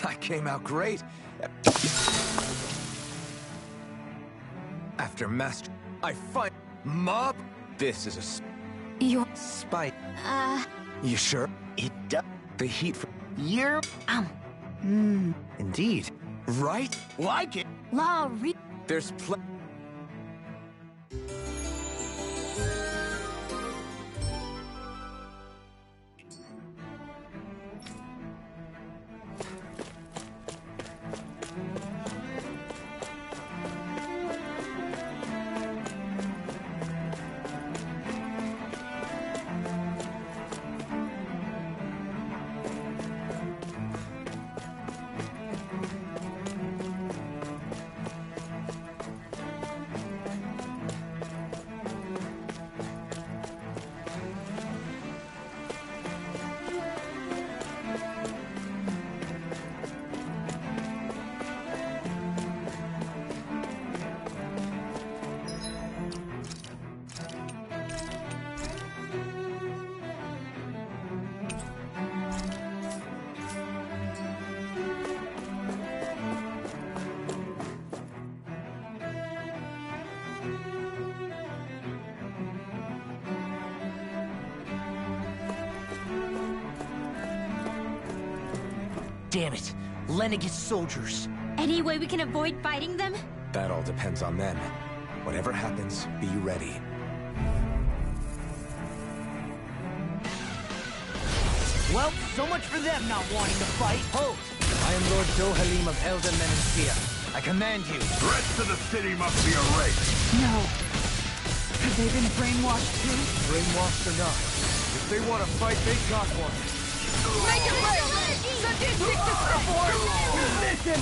I came out great. After master, I find mob. This is a You're... spite. You sure? It does. The heat from You're... indeed, right? like it. Laurie. There's plenty. Damn it. Lenegis soldiers. Any way we can avoid fighting them? That all depends on them. Whatever happens, be ready. Well, so much for them not wanting to fight. Hold! I am Lord Dohalim of Elden Menastia. I command you. Threats to the city must be erased. No. Have they been brainwashed too? Brainwashed or not, if they want to fight, they got one. Make it break! Sadistic to support! Listen!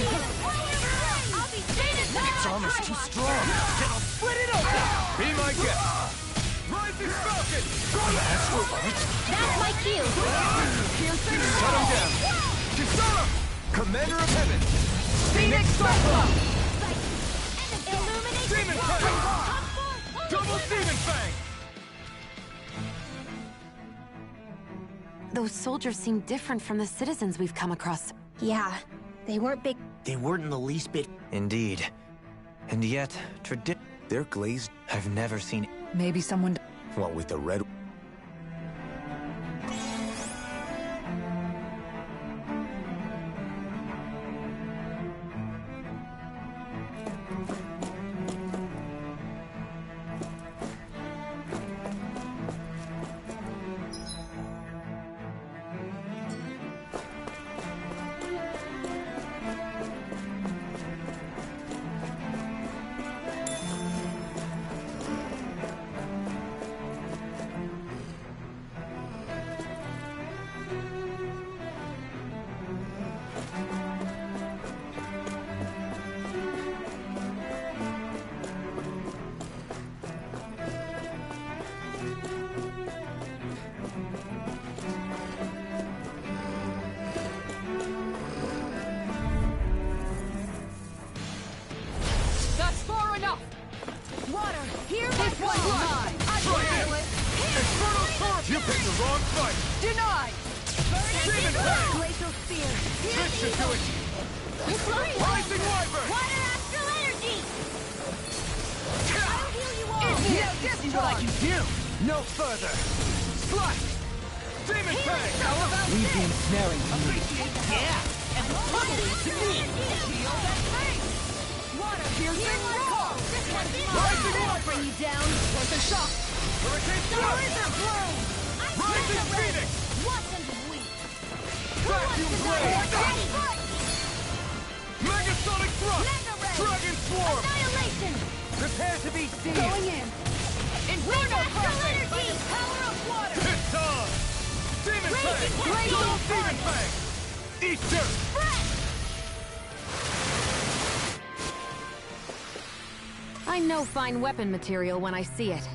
I'll be stated Its armor's too strong. It'll split it open! Be my guest. Rising Falcon! That's my cue! Shut him down. Kisara! Commander of Heaven! Phoenix Cyclone! Illuminate Demon Fang! Double Demon Fang! Those soldiers seem different from the citizens we've come across. Yeah, they weren't big. They weren't in the least bit. Indeed. And yet, They're glazed. I've never seen... Maybe someone... What with the red... That's far enough! Water, hear my call! I can handle it! Infernal Torch! You picked the wrong fight! Denied! Demon Fang! Glacial Spear! This should do it! Rising Wyvern! Water Astral Energy! I'll heal you all! See what I can do! No further! Slice! Demon Fang! How about Leave the ensnaring to me. Yeah! And luckily to me! Heal that pain! Water, piercing call! This one's Rising mine! Wyvern! Bring you down! Worth a shot! Hurricane The Thrust! Wizard Bloom! Rising Phoenix! Wasn't weak! Vacuum Blade! Ready! Megasonic Thrust! Mega Ray! Dragon Swarm! Annihilation! Prepare to be seen! Going in! Inferno Crossing! By the power of water! It's on! Demon Fang! Raging Double Fang! Demon Fang! Eat dirt! I know fine weapon material when I see it.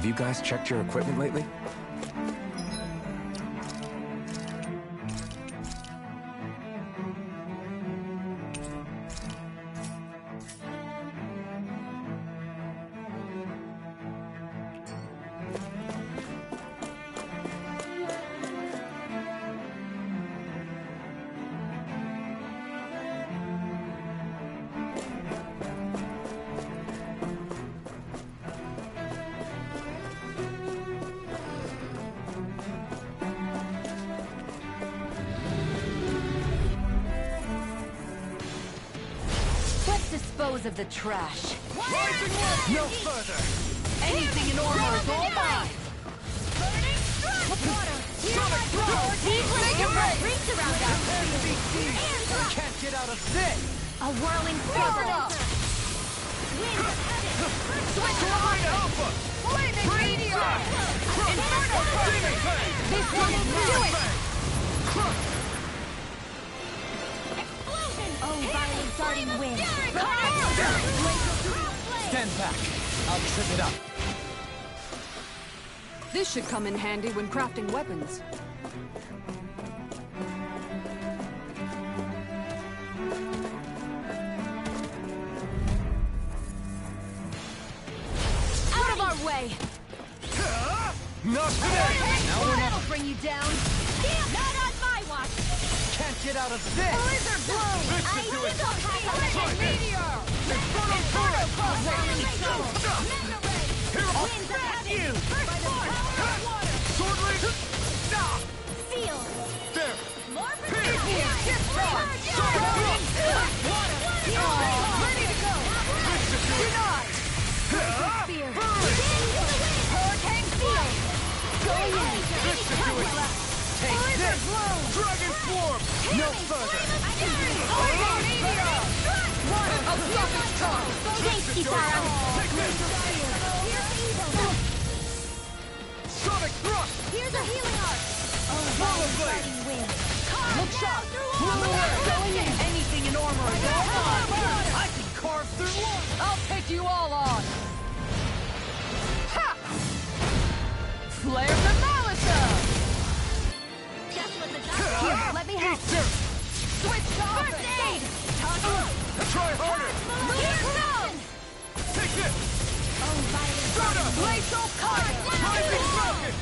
Have you guys checked your equipment lately? Dispose of the trash. No further! Anything in armor is all mine! Burning strike! Water! Sonic throw! Make it break! Rings around us! Can't get out of this! A whirling fizzle! Wind of heaven! Switch line! Alpha! Flaming meteor! Inferno! This one will do it! Oh, violent darting wind! Stand back. I'll trip it up. This should come in handy when crafting weapons. Out of our way! Not today! Now we're That'll bring you down! Not on my watch! can't get out of this! Blizzard blow! Flaming meteor! Inferno cross! I'll smack you! By the power of water! Sword Link! Stop! Seal! There! More Here! Ready to go! Denied! Spear! Hurricane Seal! Going in! This should do it! Take this! Dragon Swarm! No further! Meteor! Water! I'll stop its tongue! Thanks, Kisara! Take this! Sonic Thrust! Here's a healing arc! Roller Blade! Wind! Look sharp! Blow away! Going in! Anything in armor is all mine! I can carve through water! I'll take you all on! Ha! Flare the Malisa! Just what the doctor... Here, let me help! Switch First aid! Try harder! Move! Take this! Oh, violent! Soda! Glacial card! Rising Falcon!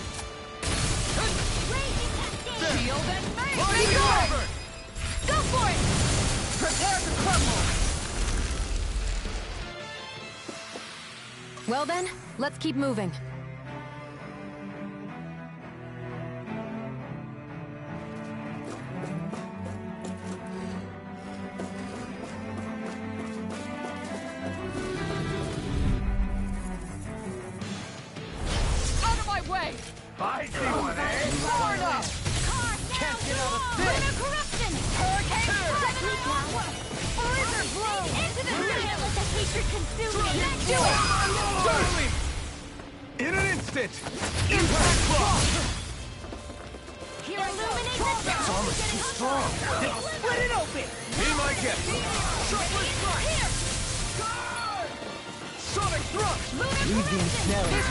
Raging cascade! Shield and mace! Lightning Wyvern! Go for it! Prepare to crumble! Well then, let's keep moving. Out of my way! I see one, eh? Far enough! Can't get out of this! Winter corruption! Hurricane technique now! Blizzard blow! Into the night! Let the hatred consume me! Do it! Certainly! In an instant! Impact Block! Illuminate the This armor's too strong! Split it open! Be my guest! Shuffler Strike! Here! Sonic Thrust! Leave the ensnaring!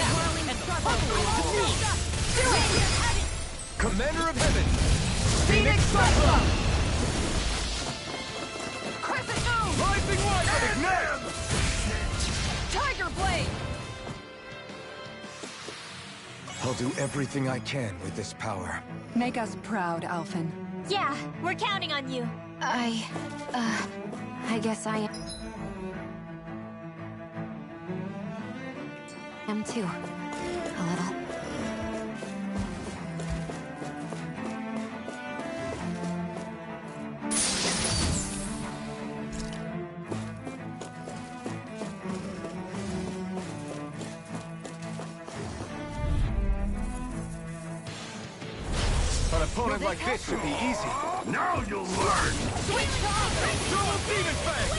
Whirling struggle! Do it! Commander of Heaven! Phoenix Cyclone! Crescent Moon! Rising Wyvern! Ignite! Tiger Blade! I'll do everything I can with this power. Make us proud, Alphen. Yeah, we're counting on you. I guess I am too. A little. An opponent like this should be easy. Now you'll learn! Switch off! Double Demon Fang!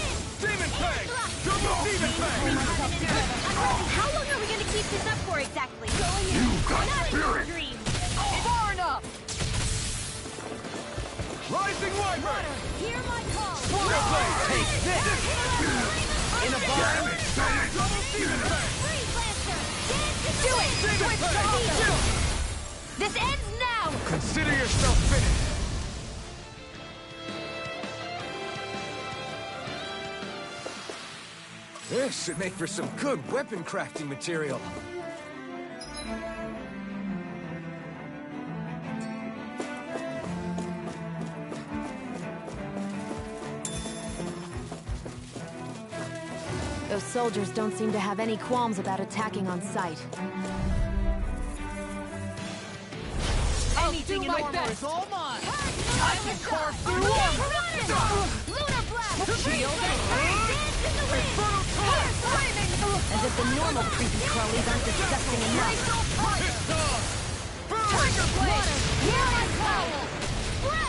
Demon Fang! Double Demon Fang! How long are we gonna keep this up for exactly? You got Not in your spirit! dreams! Far enough! Rising Wyvern! Hear my call! Water Blade! Take this! In a bar! Damn it, Bennett! Double Demon Fang! Freeze Lancer! Do it! Switch to heal! This ends now! Consider yourself finished. This should make for some good weapon crafting material. Those soldiers don't seem to have any qualms about attacking on sight. Anything in armor is all mine! I can carve through armor! Lunar blast! Shield! Dance in the wind! As if the normal creepy crawlies aren't disgusting enough. Tiger blade! Here I come!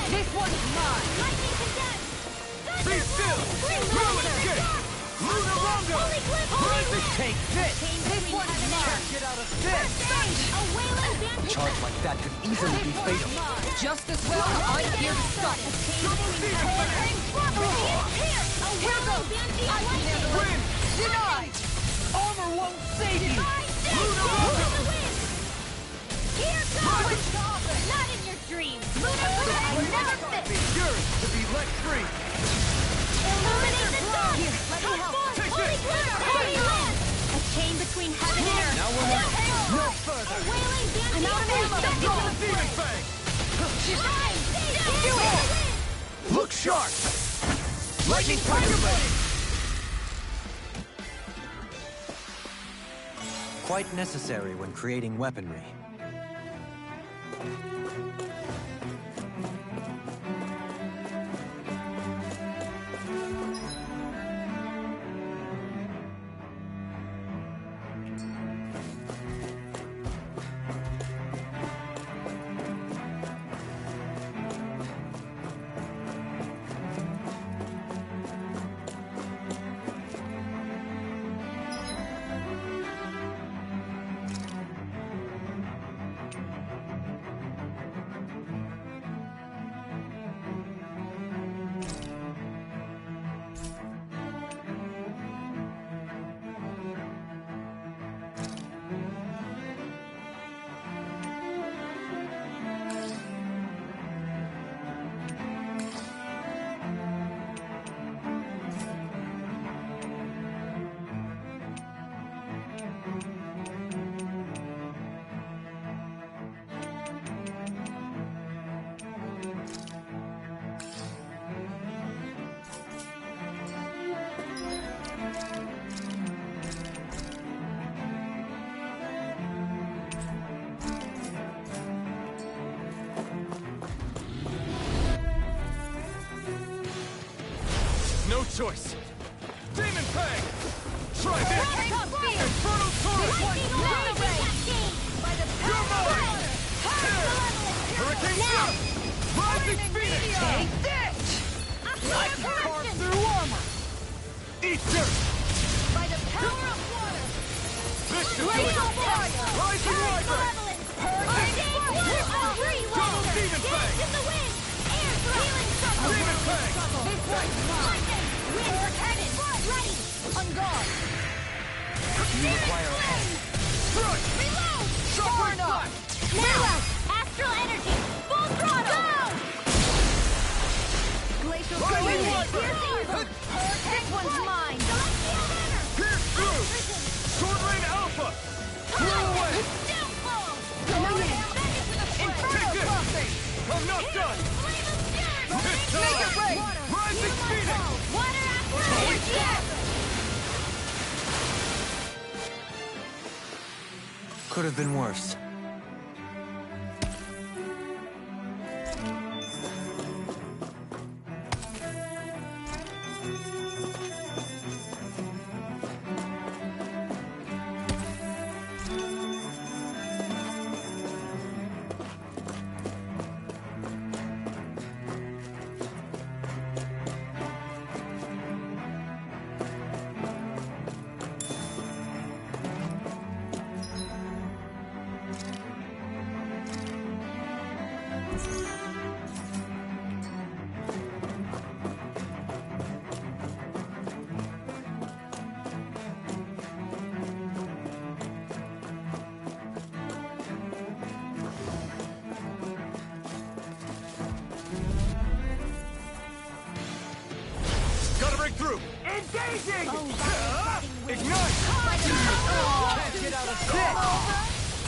This one's mine! Lightning condense! Be still! Lunar! Lunar Rondo! Take this! This one's mine! Get out of this! A wailing band! A charge like that could easily be fatal. Just as well, I'm here to stop it. Win! Denied! Armor won't save you! Lunar Rondo! Here goes! Not in your dreams! Lunar blade never fits! Yours to be let free! Illuminate the sun! Here, let me help. Take Holy this! glitter! Holy land! A chain between heaven and earth! Now we're moving. No further! A wailing band! I'm out of ammo! Demon Fang! Do it! Look sharp! Lightning Tiger Blade! Quite necessary when creating weaponry. No choice! Demon Fang! Try this! Infernal Torus! You're mine! Hurricane Slap! Rising Phoenix! Take this! I can carve through armor! Eat dirt! By the power of water! This should do it! Rising Wyvern! Go, Demon Fang! Demon Fang! You require help. Thrust! Shockwave Blast! Astral energy! Full throttle! Glacial Lightning This one's mine! Pierce through! Sword Rain Alpha! Blow away! Take this! I'm not done! This time! Rising Phoenix! Water astral energy! Could have been worse. Engaging! Ignite! Can't get out of this!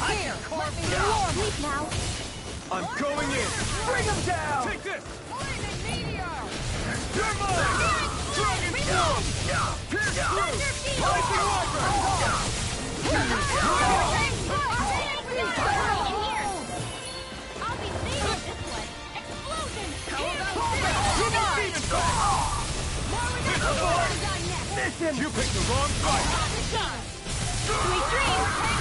Here, let me warm. Sleep now. I'm going in! Bring him down! Take this! You're mine! Dragon Storm! Pierce through! Rising Wyvern! I'll be saving this one. Explosion! Listen! You picked the wrong fight! Sweet dreams!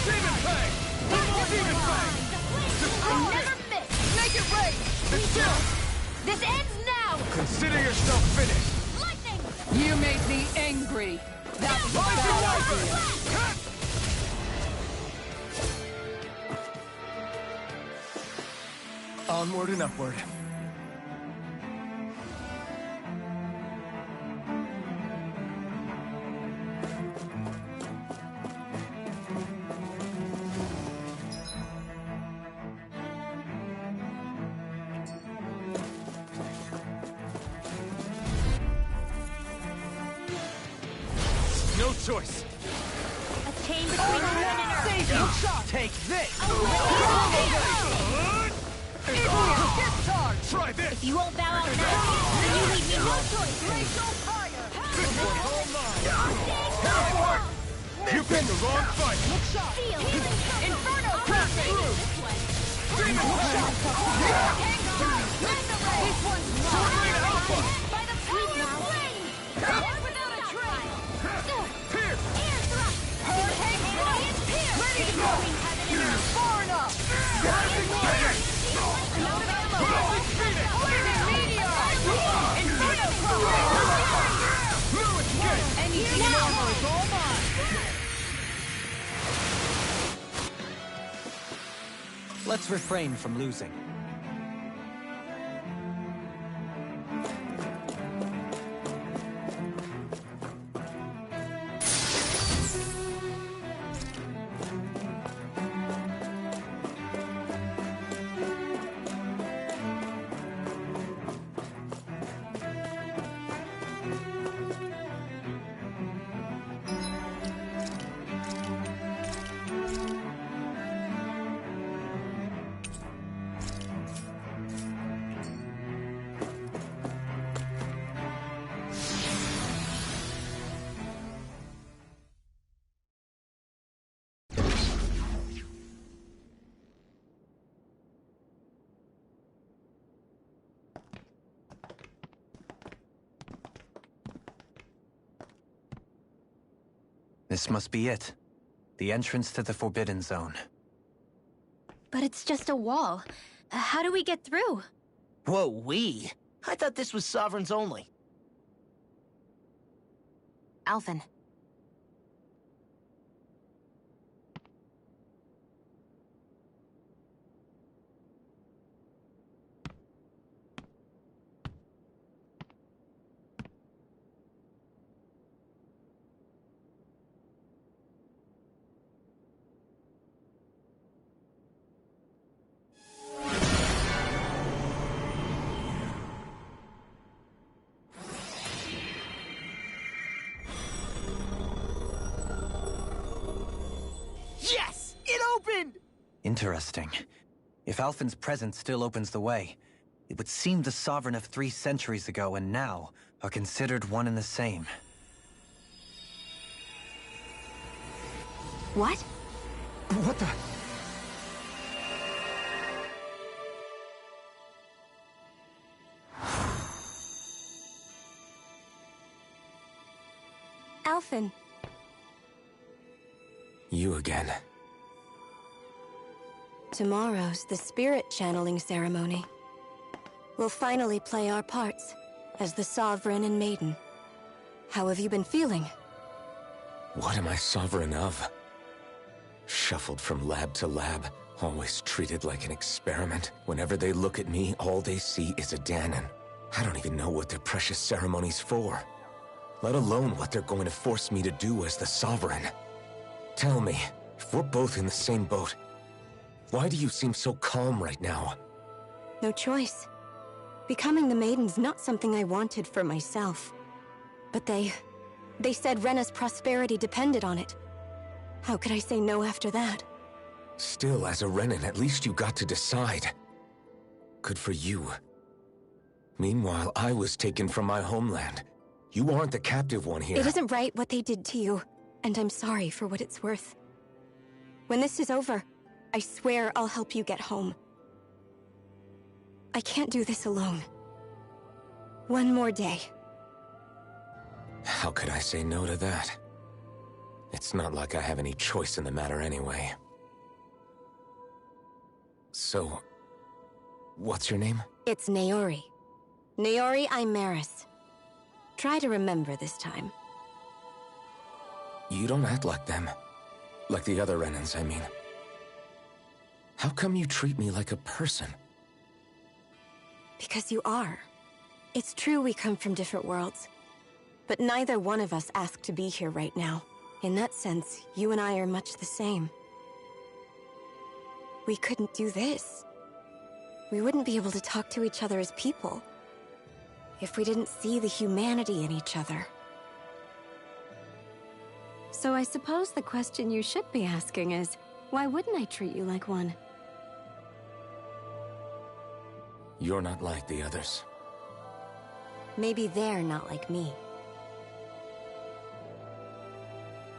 Demon Fang! One more Demon Fang! Never miss! Make it rain! This ends now! Consider yourself finished! Lightning! You made me angry. That was a bad idea. Onward and upward. No choice. A chain between heaven and earth! Take this! Try this! If you won't bow out now, then you leave me no choice! This one's all mine! You picked the wrong fight! Seal! Inferno! Demon Fang! This one's Tornado Alpha! by the power of flame! Without a trace! Pierce! Air thrust! Hurricane Ryan's Pierce! Ready to go! Far enough! Let's refrain from losing. This must be it. The entrance to the Forbidden Zone. But it's just a wall. How do we get through? Whoa, we? I thought this was Sovereigns only. Alphen. Yes! It opened! Interesting. If Alphen's presence still opens the way, it would seem the Sovereign of 3 centuries ago and now are considered one and the same. What? What the? Alphen. You again. Tomorrow's the spirit channeling ceremony. We'll finally play our parts as the Sovereign and Maiden. How have you been feeling? What am I sovereign of? Shuffled from lab to lab, always treated like an experiment. Whenever they look at me, all they see is a Danon. I don't even know what their precious ceremony's for, let alone what they're going to force me to do as the Sovereign. Tell me, if we're both in the same boat, why do you seem so calm right now? No choice. Becoming the Maiden's not something I wanted for myself. But they said Rena's prosperity depended on it. How could I say no after that? Still, as a Renan, at least you got to decide. Good for you. Meanwhile, I was taken from my homeland. You aren't the captive one here. It isn't right what they did to you, and I'm sorry for what it's worth. When this is over, I swear I'll help you get home. I can't do this alone. One more day. How could I say no to that? It's not like I have any choice in the matter anyway. So, what's your name? It's Naori. Naori Imaris. Try to remember this time. You don't act like them. Like the other Renans, I mean. How come you treat me like a person? Because you are. It's true we come from different worlds. But neither one of us asked to be here right now. In that sense, you and I are much the same. We couldn't do this. We wouldn't be able to talk to each other as people if we didn't see the humanity in each other. So I suppose the question you should be asking is, why wouldn't I treat you like one? You're not like the others. Maybe they're not like me.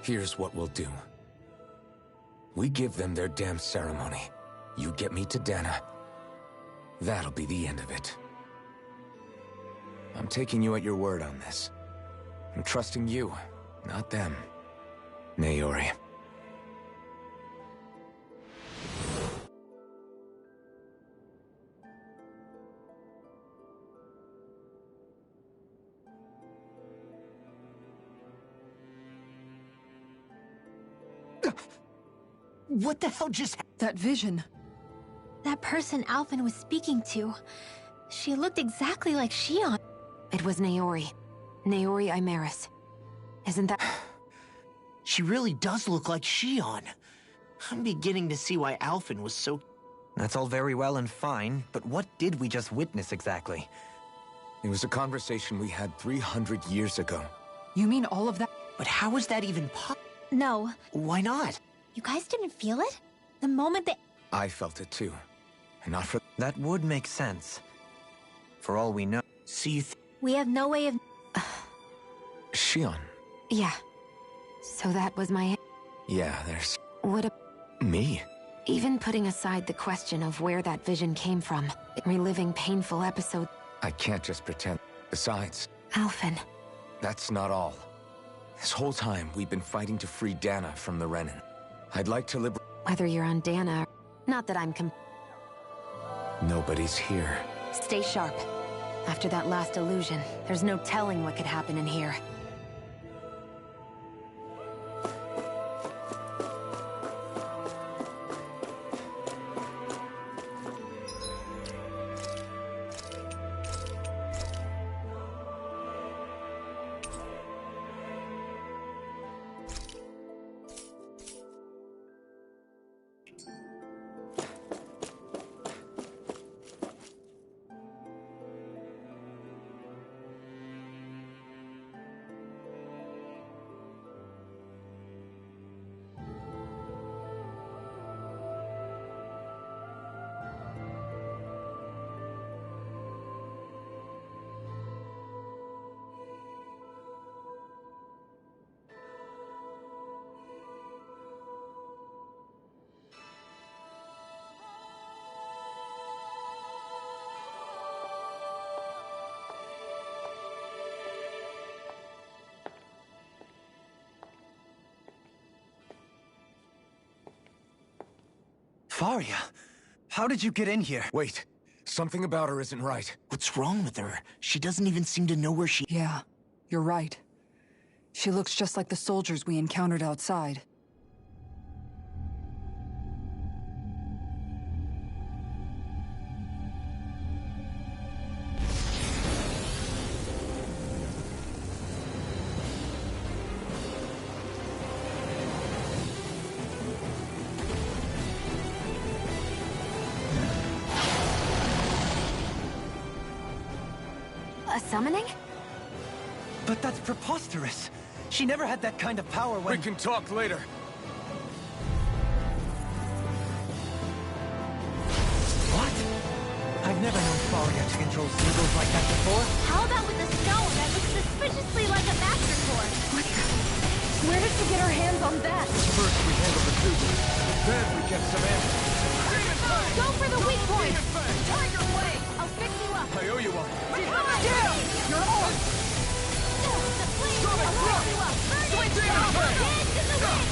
Here's what we'll do. We give them their damn ceremony. You get me to Dana. That'll be the end of it. I'm taking you at your word on this. I'm trusting you, not them. Naori. What the hell just happened? That vision. That person Alphen was speaking to, she looked exactly like Shion. It was Naori. Naori Imaris. Isn't that... She really does look like Shion. I'm beginning to see why Alphen was so... That's all very well and fine, but what did we just witness exactly? It was a conversation we had 300 years ago. You mean all of that? But how is that even possible? No, Why not? you guys didn't feel it? The moment that... I felt it too. And not for... That would make sense. For all we know. So you We have no way of... Shion. Yeah. So that was my... Yeah, there's... What a... me. Even putting aside the question of where that vision came from, reliving painful episodes... I can't just pretend. Besides, Alphen. that's not all. This whole time, we've been fighting to free Dana from the Renan. I'd like to liberate... Whether you're on Dana or... Not that I'm Nobody's here. Stay sharp. After that last illusion, there's no telling what could happen in here. Faria, how did you get in here? Wait, something about her isn't right. What's wrong with her? She doesn't even seem to know where she... Yeah, you're right. She looks just like the soldiers we encountered outside. summoning? But that's preposterous. She never had that kind of power when— We can talk later. What? I've never known Faria to control seagulls like that before. How about with the stone that looks suspiciously like a master sword? What the? Where did she get her hands on that? First we handle the Susan, then we get some answers. Go for the weak point! Tiger Blade! I'll fix you up! I owe you one. Down! You're on! The flame! I'll fix you up! Burn it! Hands in the wind!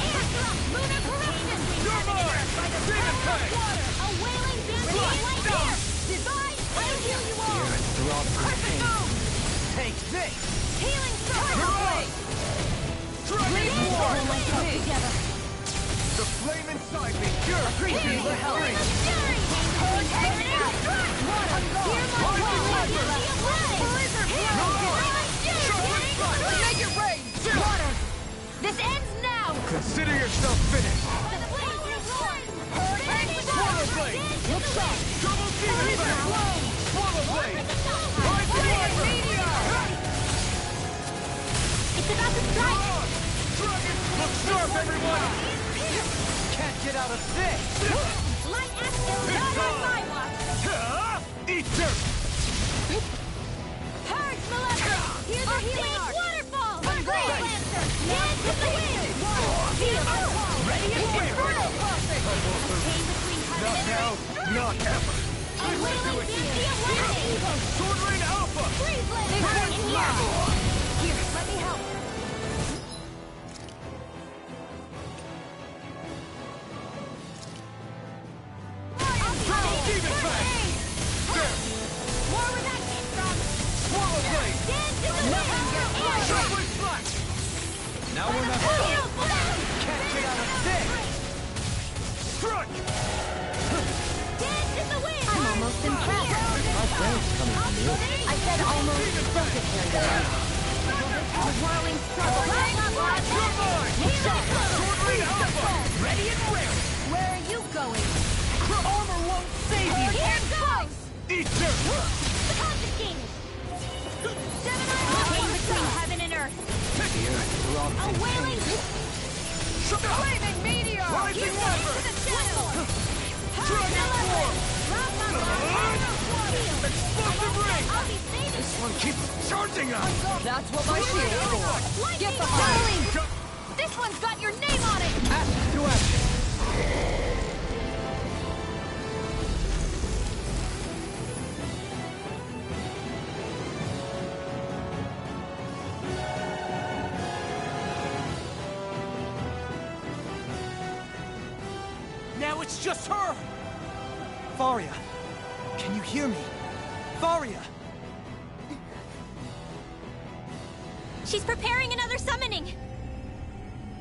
Answer up! Lunar corruption! You're mine! By the Demon power of Tank! water! A wailing dancing light there! Divide! I'll heal you all! Perfect move! Take this! Healing Tiger Blade! Dragon Pull War! myself together! The flame inside me! You're Appreciate the help! Make it rain! Water! This ends now! Consider yourself finished! Swallow Blade! Look sharp! Double demon blade! Swallow blade! It's about to strike! Dragon! Look sharp, everyone! Can't get out of this! Light action! Not on my watch! Eat dirt! Purge Maleficent! Here's a healing arc! Waterfall! Freeze Lancer! Hands in the wind! Feel ready and Inferno crossing! A chain between heaven Not and now, earth! not ever! A wailing dandy of lightning! Sword Rain Alpha! Freeze Lancer! In here! Here, let me help! Demon Tank! There! More where that came from! Swallow blade! Dance in the wind! Sharply slash! Now we're not— Can't get out of this! Strike! Dance in the wind! I'm almost impressed. My brain's coming from you. I said almost. Don't get carried away. A whirling struggle. You're mine! Sword Rain Alpha! Ready and rare. Where are you going? Armor won't save you! Here goes! Eat dirt! Confiscated! Chain between heaven and earth. A wailing... Flaming meteor! Rising Give way lever! to the shadow! Dragon War! Explosive ring! I'll be saving This one keeps charging us! That's what my shield's for. Get behind! Darling! This one's got your name on it! Ask to action! Now it's just her! Faria! Can you hear me? Faria! She's preparing another summoning!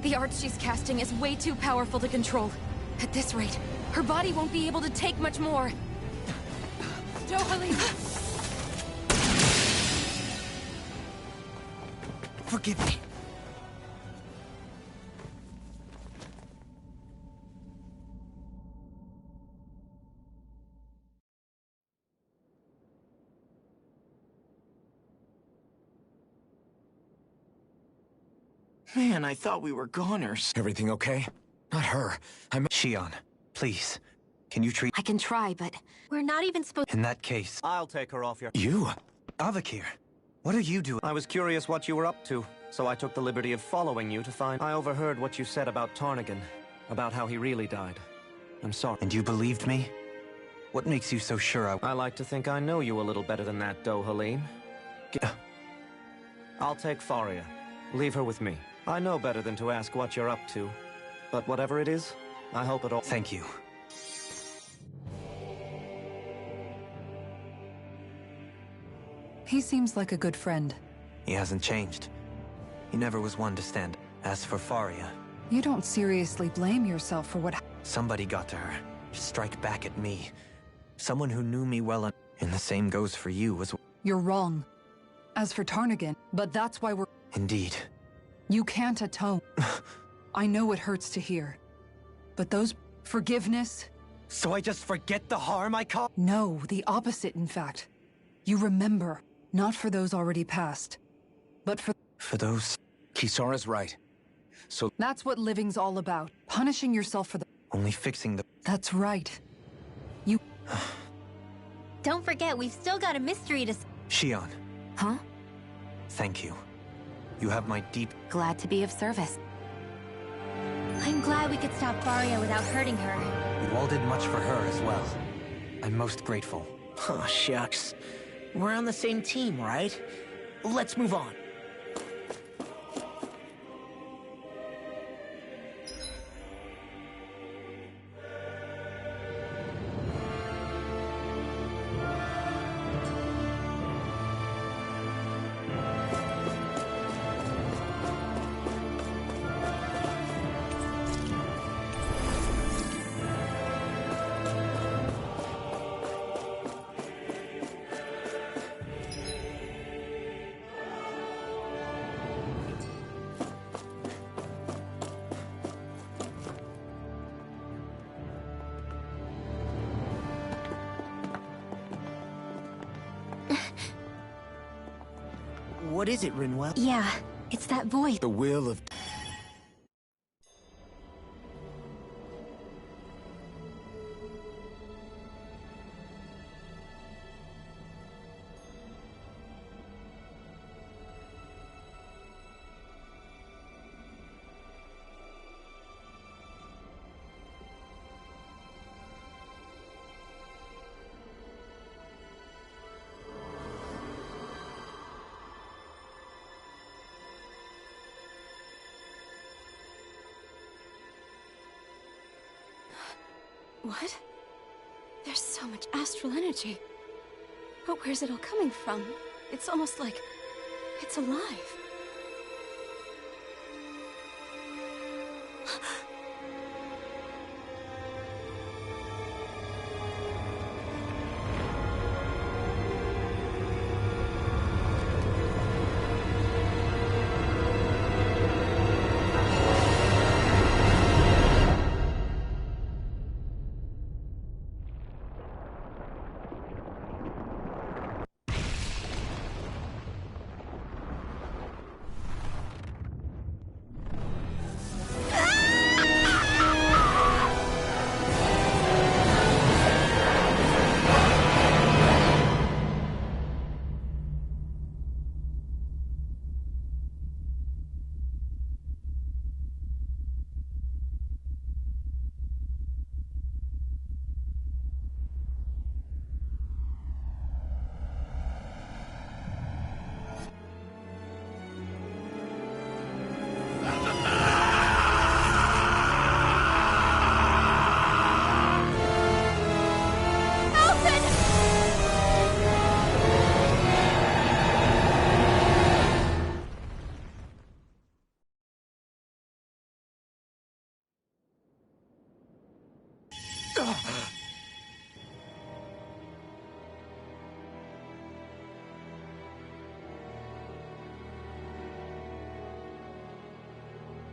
The art she's casting is way too powerful to control. At this rate, her body won't be able to take much more. Dohalim! Forgive me. Man, I thought we were goners. Everything okay? Not her. Shion, please. Can you treat— I can try, but We're not even supposed— In that case— I'll take her off your... You? Avakir, what are you doing? I was curious what you were up to, so I took the liberty of following you to find... I overheard what you said about Tarnigan, about how he really died. I'm sorry. And you believed me? What makes you so sure I like to think I know you a little better than that, Dohalim. I'll take Faria. Leave her with me. I know better than to ask what you're up to. But whatever it is, I hope it all... Thank you. He seems like a good friend. He hasn't changed. He never was one to stand. As for Faria, You don't seriously blame yourself for what... somebody got to her. To strike back at me. Someone who knew me well, and the same goes for you as... You're wrong. As for Tarnigan, but that's why we're... Indeed. You can't atone. I know it hurts to hear. But those... forgiveness? So I just forget the harm I caused? No, the opposite, in fact. You remember. Not for those already passed, but For those... Kisara's right. So That's what living's all about. Punishing yourself for the... Only fixing the... That's right. Don't forget, we've still got a mystery to... Shion, Huh? thank you. You have my deep... Glad to be of service. I'm glad we could stop Faria without hurting her. You all did much for her as well. I'm most grateful. Oh, shucks. We're on the same team, right? Let's move on. What is it, Rinwell? Yeah, it's that voice. the will of... What? There's so much astral energy. But where's it all coming from? It's almost like it's alive.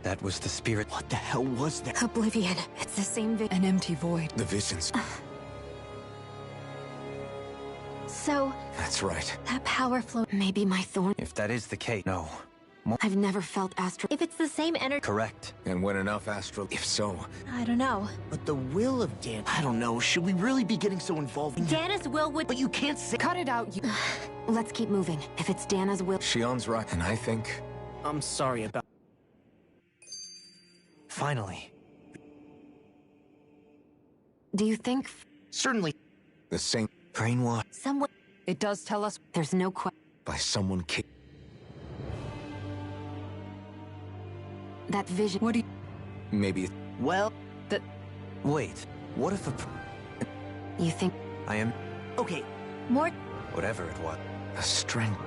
That was the spirit. What the hell was that? Oblivion. It's the same An empty void. The visions. So, That's right. that power flow... Maybe my thorn. If that is the case, no. I've never felt astral. If it's the same energy... Correct. And when enough astral... If so... I don't know. But the will of Dan... I don't know, should we really be getting so involved in... Dana's will would... But you can't say... Cut it out, you... Let's keep moving. If it's Dana's will... Shion's right, and I think... I'm sorry about... Finally. Do you think Certainly. The same... Brainwash. Someone... It does tell us... there's no question By someone that vision? What do you... Maybe... Well... Wait. What if You think... I am... Okay. More... Whatever it was. a strength...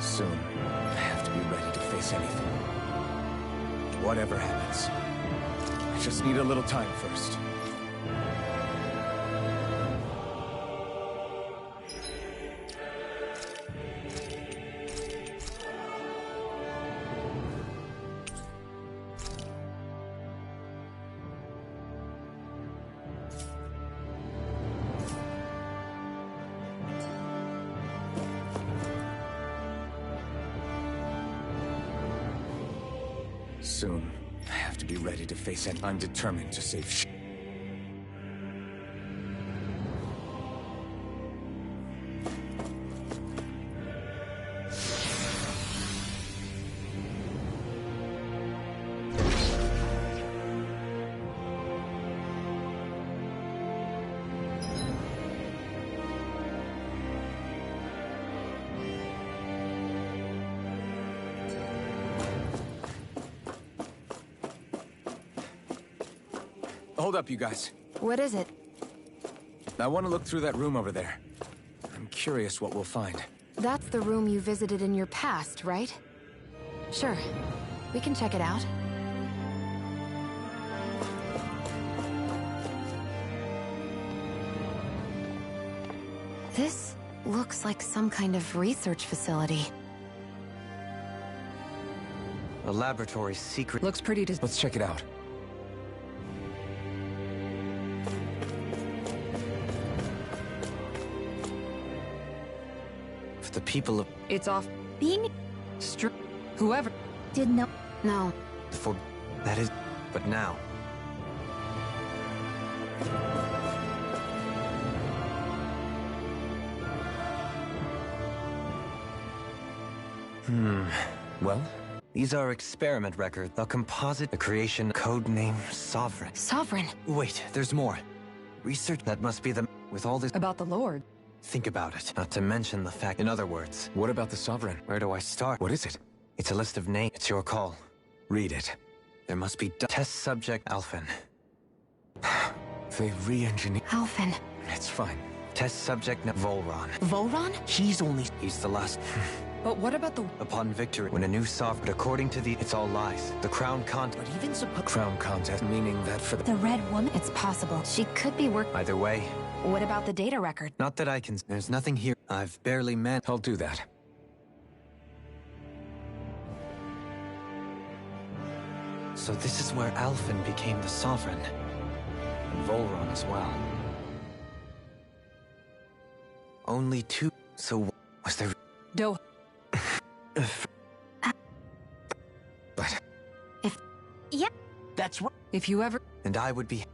Soon, I have to be ready to face anything. Whatever happens. I just need a little time first. Soon, I have to be ready to face it. I'm determined to save Hold up, you guys. What is it? I want to look through that room over there. I'm curious what we'll find. That's the room you visited in your past, right? Sure. We can check it out. This looks like some kind of research facility. A laboratory secret. Looks pretty Let's check it out. For the people of It's off. Being Whoever. did know. No. for that is but now. Well? These are experiment records. A composite, the creation, code name, Sovereign. Sovereign. Wait, there's more. Research that must be the... With all this... About the Lord. Think about it. Not to mention the fact... In other words, What about the Sovereign? where do I start? What is it? It's a list of names. It's your call. Read it. There must be... Test subject, Alphen. They re-engineered... Alphen. It's fine. Test subject, Volron. Volron? He's only... He's the last... But what about the... Upon victory, when a new sovereign... According to the... It's all lies. The crown contest... But even suppose... Crown contest, meaning that for the... The Red Woman? It's possible. She could be Either way, What about the data record? not that I can... There's nothing here. I've barely managed... I'll do that. So this is where Alphen became the sovereign. And Volron as well. Only two... So was there... Do... But... That's right. If you ever... And I would be...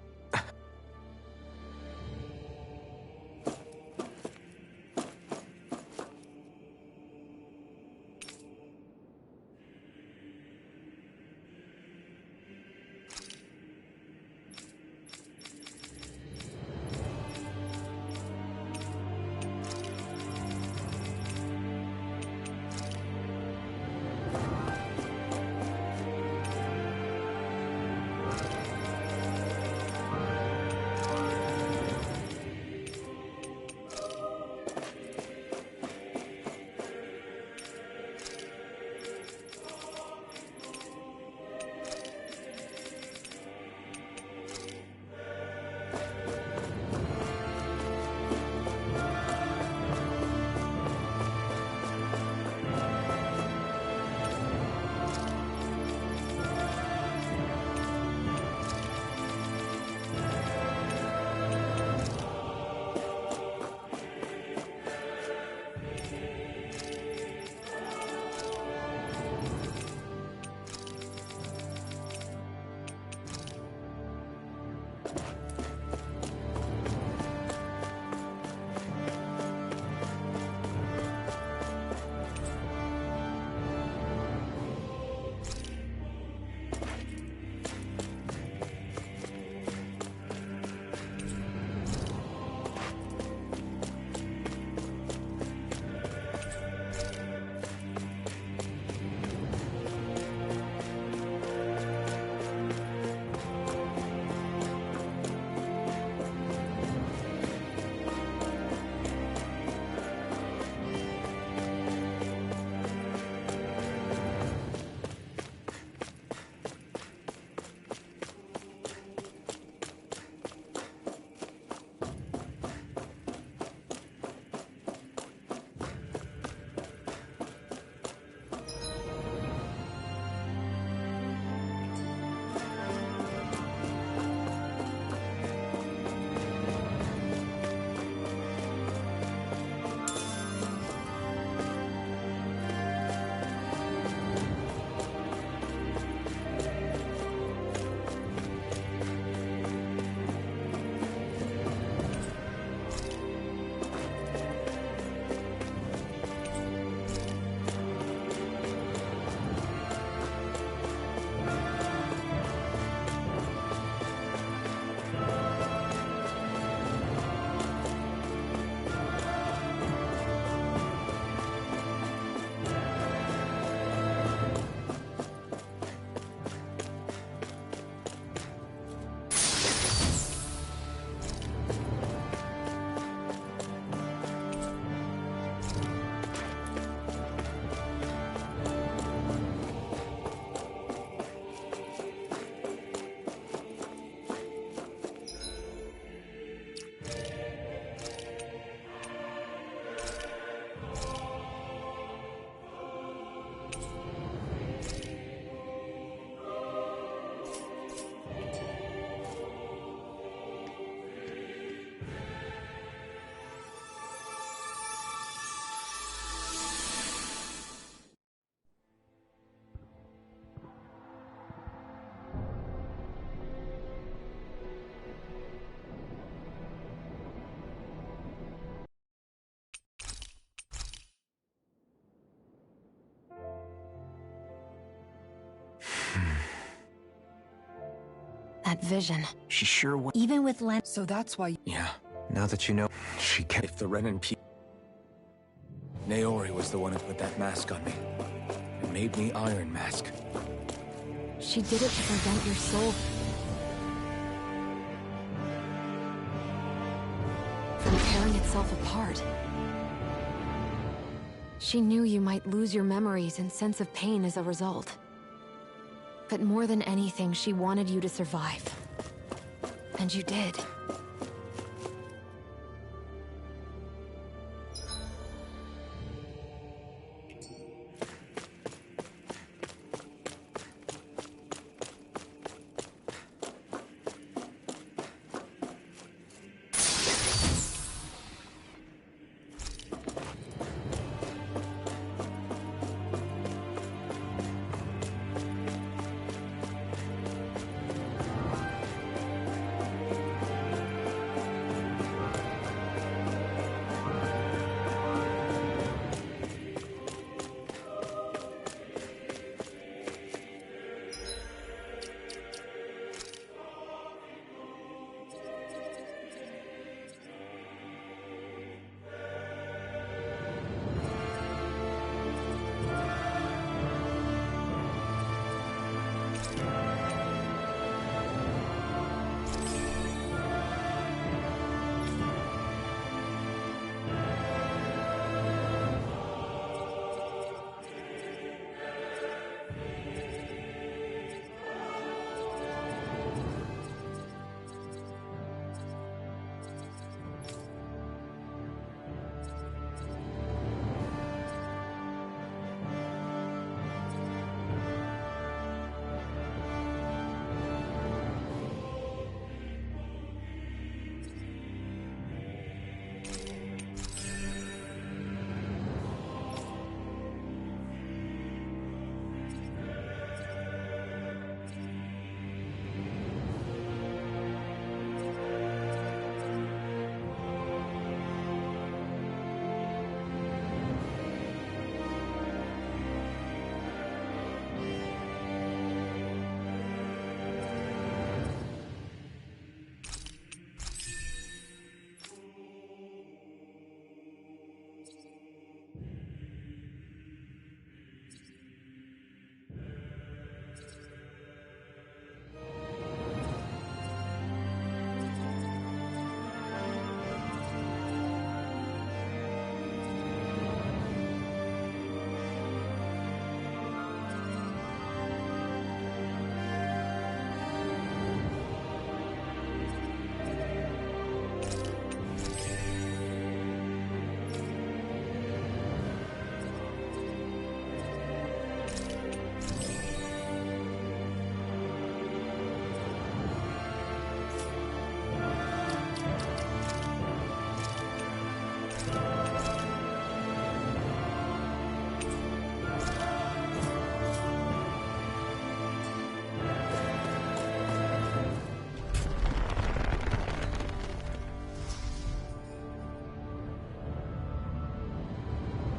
that vision. She sure was. Even with Len. So that's why... Yeah, now that you know... She kept... If the Renan Naori was the one who put that mask on me. It made me Iron Mask. She did it to prevent your soul from tearing itself apart. She knew you might lose your memories and sense of pain as a result. But more than anything, she wanted you to survive. And you did.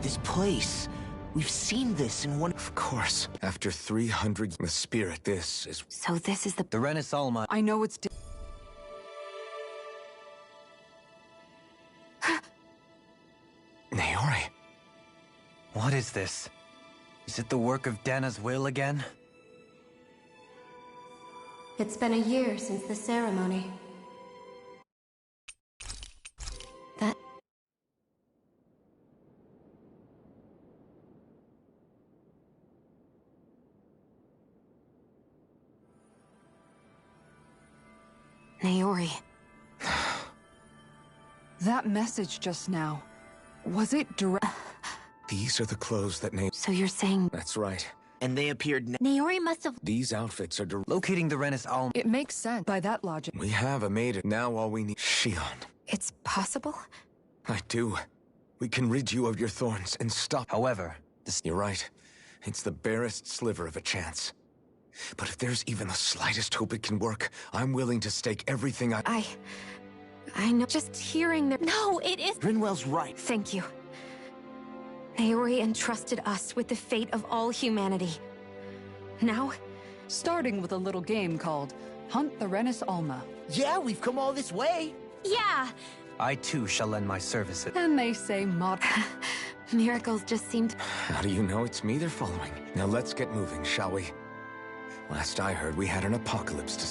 This place. We've seen this in one... Of course. After 300... The spirit, this is... So this is the... The Renaissance. I know it's... Naori. What is this? Is it the work of Dana's will again? It's been a year since the ceremony. That... Naori. That message just now. Was it direct? These are the clothes that So you're saying... That's right. And they appeared... Naori must have... These outfits are... Locating the Renaissance. It makes sense by that logic. We have a maid. Now all we need... Shion. It's possible? I do. We can rid you of your thorns and stop... However, You're right. It's the barest sliver of a chance. But if there's even the slightest hope it can work, I'm willing to stake everything I know. Just hearing their... No, it is... Rinwell's right. Thank you. Naori entrusted us with the fate of all humanity. Now... Starting with a little game called Hunt the Renis Alma. Yeah, we've come all this way. Yeah! I too shall lend my services. And they say Miracles just seemed... How do you know it's me they're following? Now let's get moving, shall we? Last I heard, we had an apocalypse to...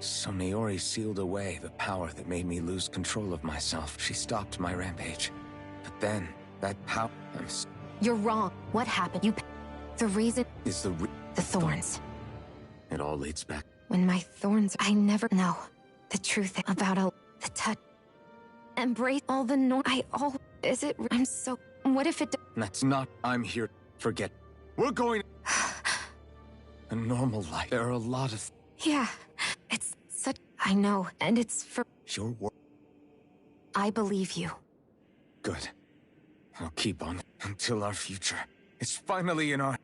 So Naori sealed away the power that made me lose control of myself. She stopped my rampage. But then, that power... You're wrong. What happened? The reason... Is the thorns. It all leads back. When my thorns... I never know. The truth about the touch. Embrace all the Is it... I'm so... What if it... That's not... I'm here. Forget. We're going... A normal life. There are a lot of... Yeah. It's such... I know. And it's for... Your work. I believe you. Good. I'll keep on until our future is finally in our...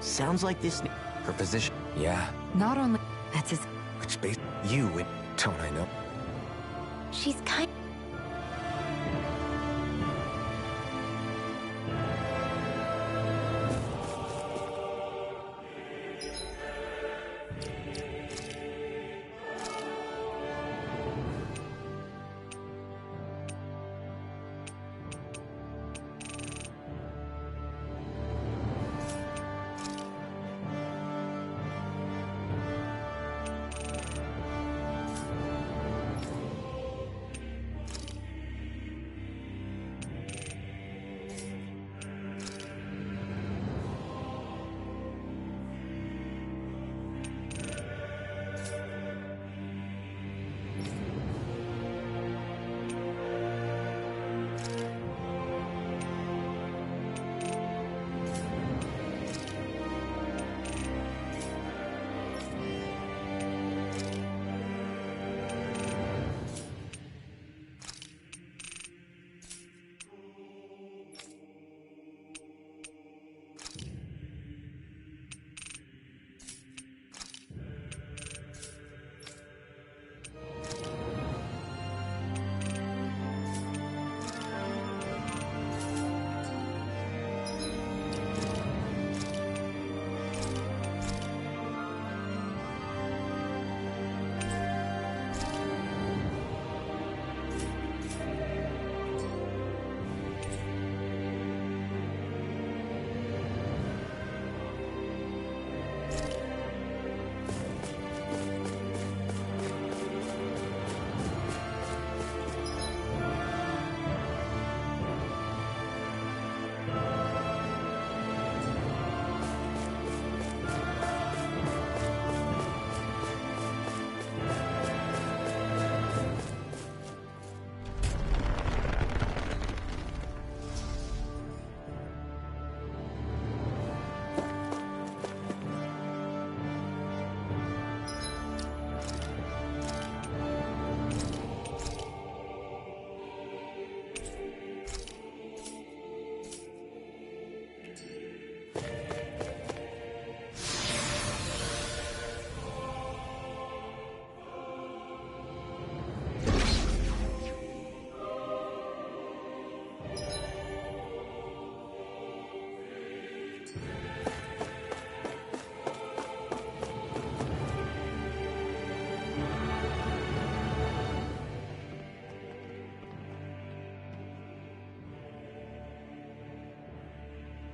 Sounds like this... Her position. Yeah. Not only... That's his... Which base... You in... Tone, I know. She's kind...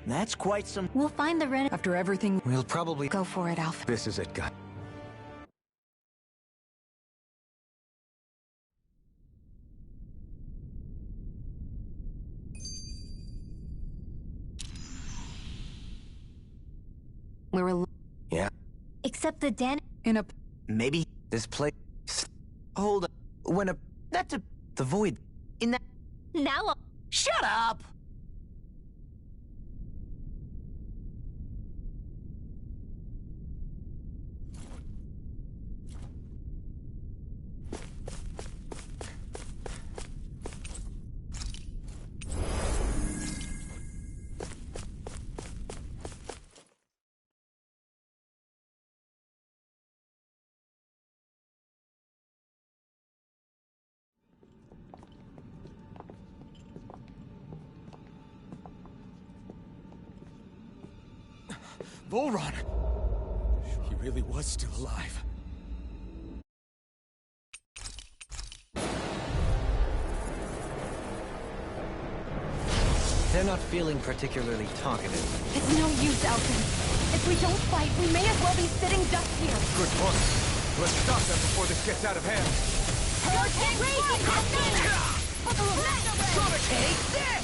That's quite some... We'll find the Ren... After everything... We'll probably... Go for it, Alpha. This is it, guy. We're... Yeah. Except the den... In a... Maybe... This place... Hold on. When a... That's a... The void... In that... Now... Shut up! Volron! He really was still alive. They're not feeling particularly talkative. It's no use, Alvin. If we don't fight, we may as well be sitting ducks here. Good point. Let's stop them before this gets out of hand. Hurricane Raging happening! Take this!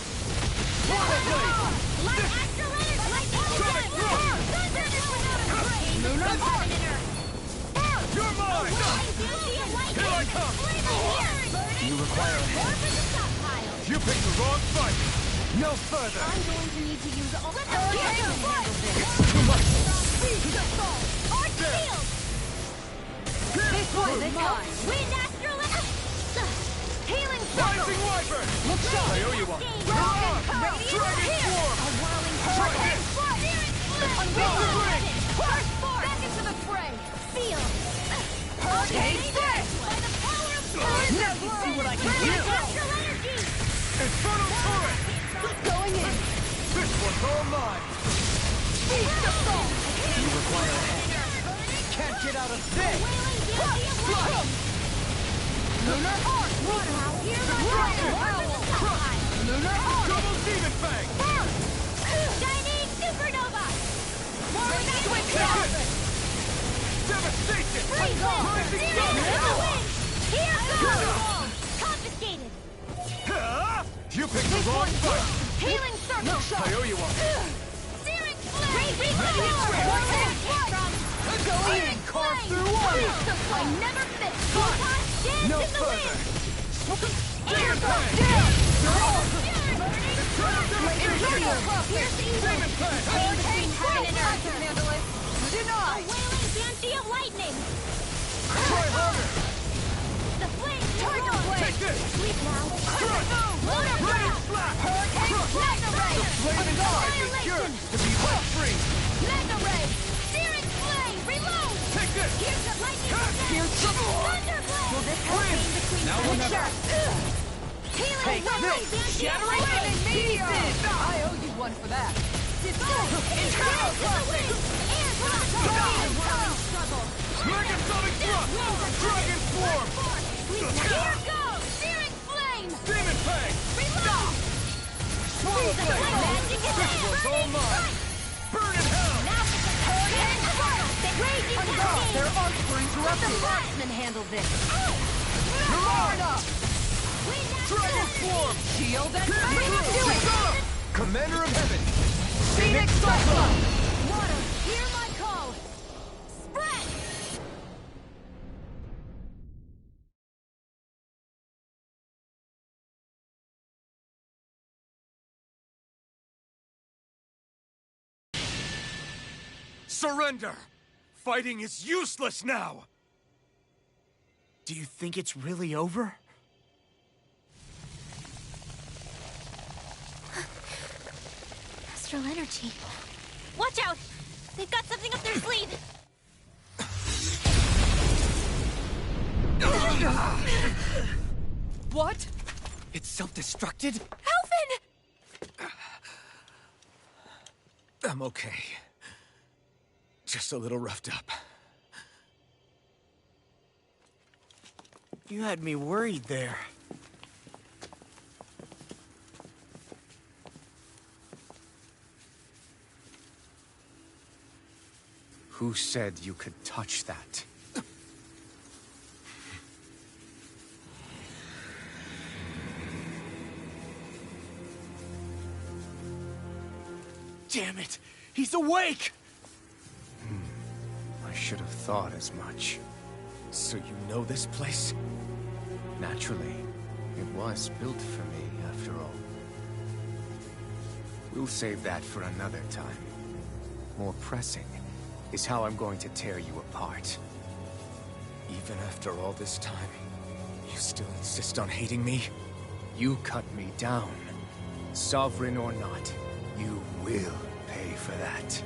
Light Astral Energy! Lightning Blast! Lunar Arc! You're mine! Here I come! You require a hand. You picked the wrong fight! No further! I'm going to need to use all of the handle this! Too much! Arc Shield! This one is mine. Wind Astral Healing Rising Wyvern! Look sharp. I owe you one! Dragon Dragon Form! A whirling Dragon! Unwavering! Burst forth! Back into the fray! Feel! Hurricane Smash! By the power of Sun! Now you see what I can do. Astral Energy! Infernal Turret! Going in. This one's all mine! Beast Assault. You require a hand. Can't get out of this! Lunar Arc. Dragon Howl. Lunar Arc. Double Demon Fang! Shining Supernova! Switch Take out. it! Devastation! Freeze on! Rising Zero Sun! to the wind! Here goes! Confiscated! Huh? You picked the wrong fight! Healing Circle! I owe you one! Searing Flame! Going! Carve through one! I never fit! Dance No in the further! wind! Air Demon Fang! Pierce evil! Demon Fang! Pain between heaven and I earth! can handle it. A wailing Dancy of lightning! Try harder! The flames Tiger roar! Blade. Take this! Sweep now! Crush! Lunar Rain Blast! Blast! Hurricane Mega Ray! Flame inside is cured to be left free! Mega Ray! Searing Flame! Reload! Take this! Here's the lightning! Here's the Thunder Blast! Will this Pain win? between Now heaven or and never. earth! Healing Take Wave! this! Shattering Flaming Meteor. I owe you one for that. Internal Crossing! Air Blast! Struggle! Megasonic Thrust! Dragon Form! Here goes! Searing Flame! Demon Fang! Reload! Swallow Blade! Magic is This one's all mine! Burn in hell! Now for the Hurricane Fire! Raging Cascade! Their arcs were Let the interrupted. marksman handle this! Marna. Dragon Form! Shield and Here Fang. goes! Do it. Commander of Heaven! Phoenix Cyclone. Water, hear my call! Spread! Surrender! Fighting is useless now! Do you think it's really over? Astral Energy. Watch out! They've got something up their sleeve! What? It's self-destructed? Alvin! I'm okay. Just a little roughed up. You had me worried there. Who said you could touch that? Damn it! He's awake! I should have thought as much. So you know this place? Naturally. It was built for me, after all. We'll save that for another time. More pressing is how I'm going to tear you apart. Even after all this time, you still insist on hating me? You cut me down. Sovereign or not, you will pay for that.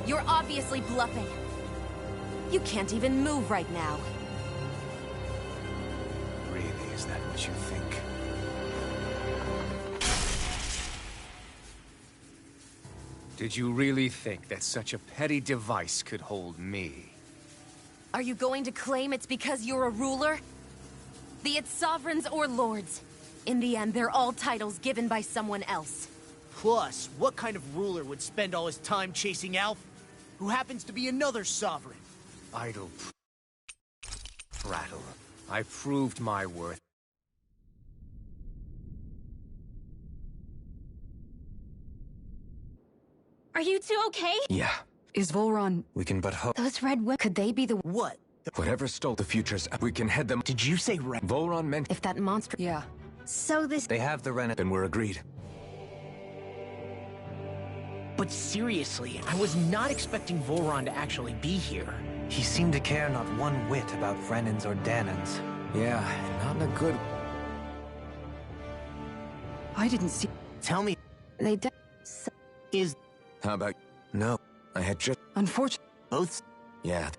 You're obviously bluffing. You can't even move right now. Really, is that what you think? Did you really think that such a petty device could hold me? Are you going to claim it's because you're a ruler? Be it sovereigns or lords. In the end, they're all titles given by someone else. Plus, what kind of ruler would spend all his time chasing Alf, who happens to be another sovereign? Idle prattle. I proved my worth. Are you two okay? Yeah, Is Volron... we can but hope. Those red women. Could they be the... What? Whatever stole the futures, we can head them. Did you say red? Volron meant If that monster... Yeah. So this... They have the Ren. then we're agreed. But seriously, I was not expecting Voron to actually be here. He seemed to care not one whit about Renans or Danans. Yeah, not in a good... I didn't see... Tell me, They d- is How about... No, I had just... Unfortunately... both... Yeah.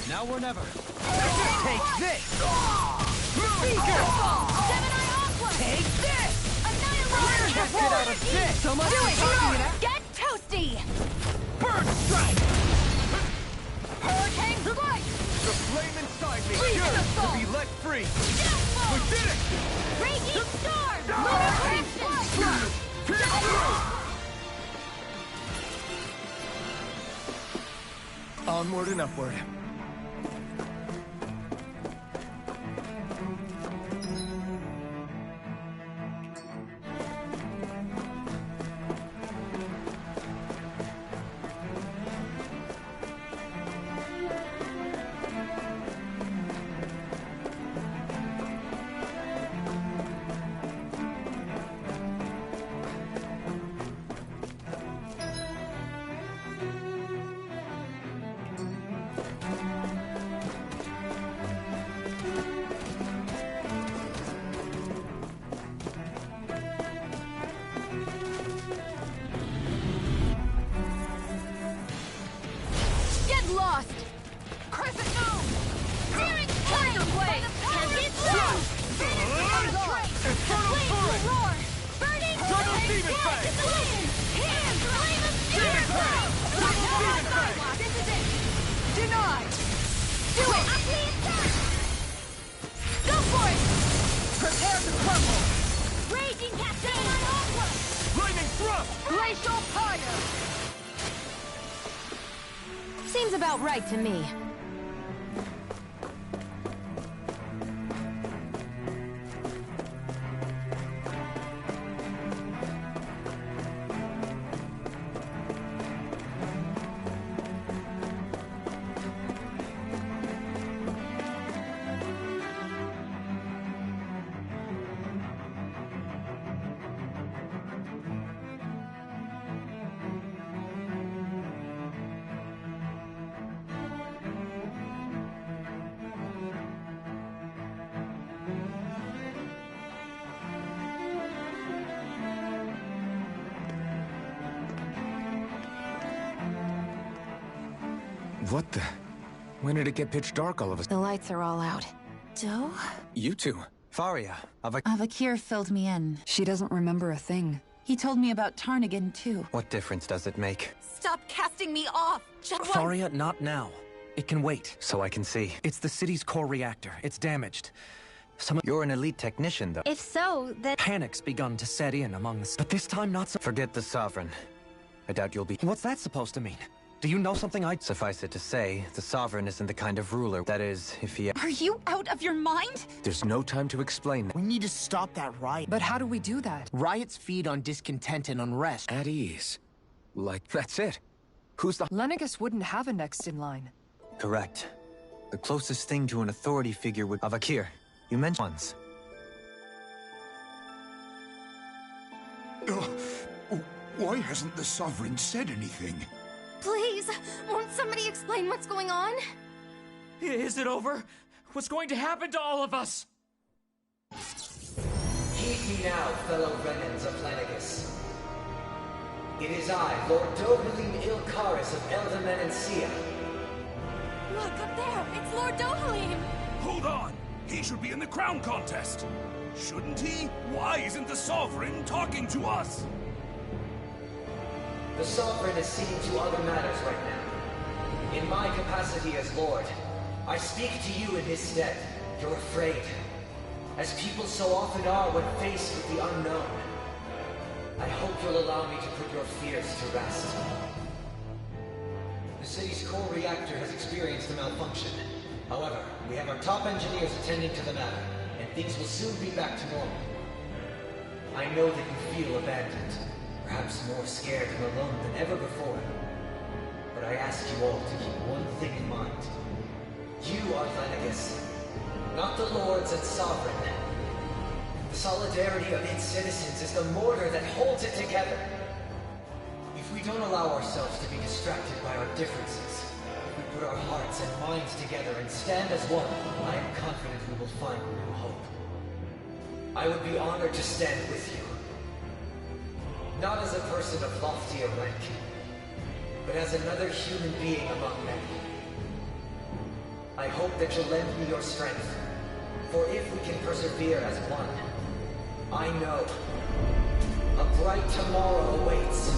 Now or never. Take this! Seeker! Gemini Aqua! Take this! Annihilation! Can't get out of this! So much Do for it! talking it. Get toasty! Bird strike! Hurricane strike! The flame inside me Freeze yearns to assault! be let free! Downfall! We did it! Raging storm! Lunar correction! Onward and upward. Prepare to crumble! Raging Cascade! Lightning thrust! Glacial fire! Seems about right to me. What the? When did it get pitch dark all of a sudden? The lights are all out. Doe? You two. Faria, Avakir filled me in. She doesn't remember a thing. He told me about Tarnigan, too. what difference does it make? Stop casting me off! Just Faria, not now. It can wait. So I can see. It's the city's core reactor. It's damaged. You're an elite technician, though. If so, then... Panic's begun to set in among the... But this time not so... Forget the Sovereign. I doubt you'll be... What's that supposed to mean? Do you know something I'd... Suffice it to say, the Sovereign isn't the kind of ruler. That is, if he... Are you out of your mind? There's no time to explain. We need to stop that riot. But how do we do that? Riots feed on discontent and unrest. At ease. Like, that's it. Who's the... Lennigus wouldn't have a next in line. Correct. The closest thing to an authority figure would... Avakir, you mentioned once. Why hasn't the Sovereign said anything? Please, won't somebody explain what's going on? Is it over? What's going to happen to all of us? Heed me now, fellow remnants of Lennigus. It is I, Lord Dohalim Ilkaris of Eldermenancia. Look, up there! It's Lord Dohalim! Hold on! He should be in the crown contest! Shouldn't he? Why isn't the Sovereign talking to us? The Sovereign is seeing to other matters right now. In my capacity as Lord, I speak to you in his stead. You're afraid, as people so often are when faced with the unknown. I hope you'll allow me to put your fears to rest. The city's core reactor has experienced a malfunction. However, we have our top engineers attending to the matter, and things will soon be back to normal. I know that you feel abandoned, perhaps more scared and alone than ever before. But I ask you all to keep one thing in mind. You are Lennigus, not the Lords and Sovereign. The solidarity of its citizens is the mortar that holds it together. If we don't allow ourselves to be distracted by our differences, if we put our hearts and minds together and stand as one, I am confident we will find new hope. I would be honored to stand with you. Not as a person of loftier rank, but as another human being among many. I hope that you'll lend me your strength, for if we can persevere as one, I know a bright tomorrow awaits.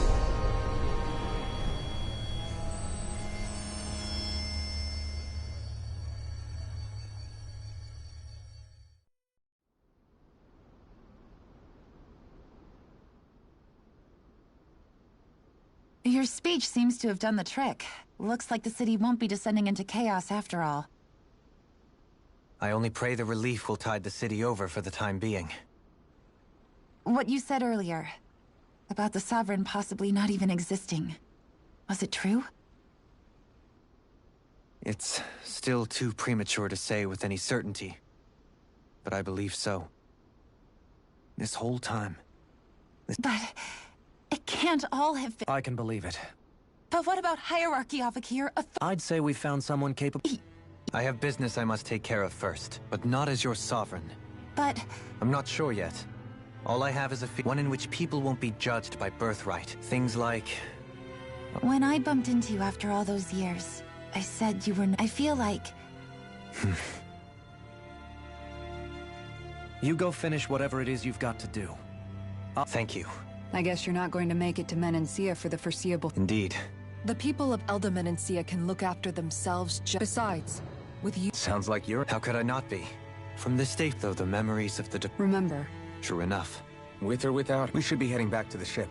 Your speech seems to have done the trick. Looks like the city won't be descending into chaos after all. I only pray the relief will tide the city over for the time being. What you said earlier, about the Sovereign possibly not even existing, was it true? It's still too premature to say with any certainty, but I believe so. This whole time... But it can't all have been... I can believe it. But what about hierarchy, Avakir? I'd say we found someone capable... I have business I must take care of first, but not as your Sovereign. But... I'm not sure yet. All I have is one in which people won't be judged by birthright. Things like... When I bumped into you after all those years, I said you were... I feel like... You go finish whatever it is you've got to do. Thank you. I guess you're not going to make it to Menancia for the foreseeable... Indeed. The people of Elda Menancia can look after themselves Besides, with you... Sounds like you're... How could I not be? From this day, though, the memories of the... Remember. True enough. With or without, we should be heading back to the ship.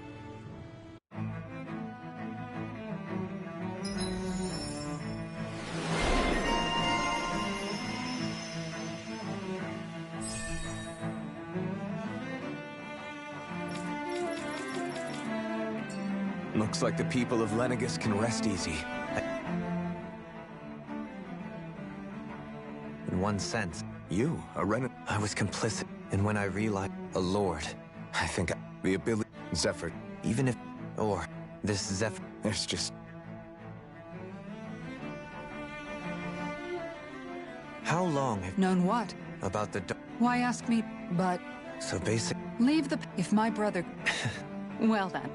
Looks like the people of Lenegus can rest easy. In one sense, You, a renegade. I was complicit. And when I realized a lord, I think the ability... Zephyr. even if... or this Zephyr... There's just... How long have... Known what? About the... Why ask me? But... So basic... Leave the... If my brother... Well then.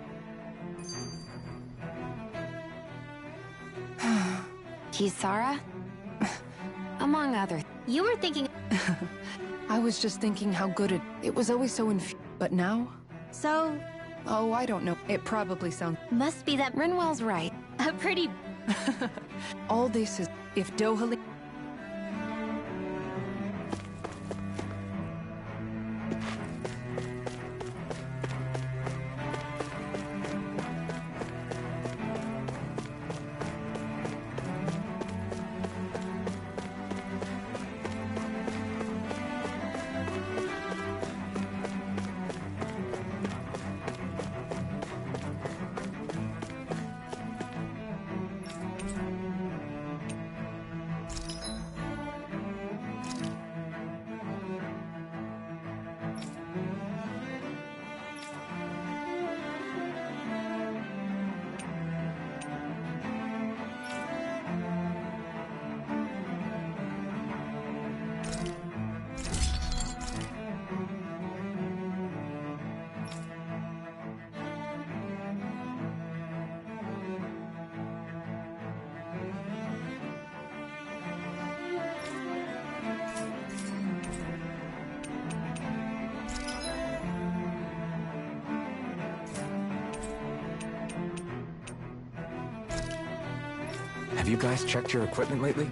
Kisara? Among other... You were thinking... I was just thinking how good it was always so but now? So... Oh, I don't know. It probably sounds... Must be that Rinwell's right. a pretty... All this is... If Dohali... Have you guys checked your equipment lately?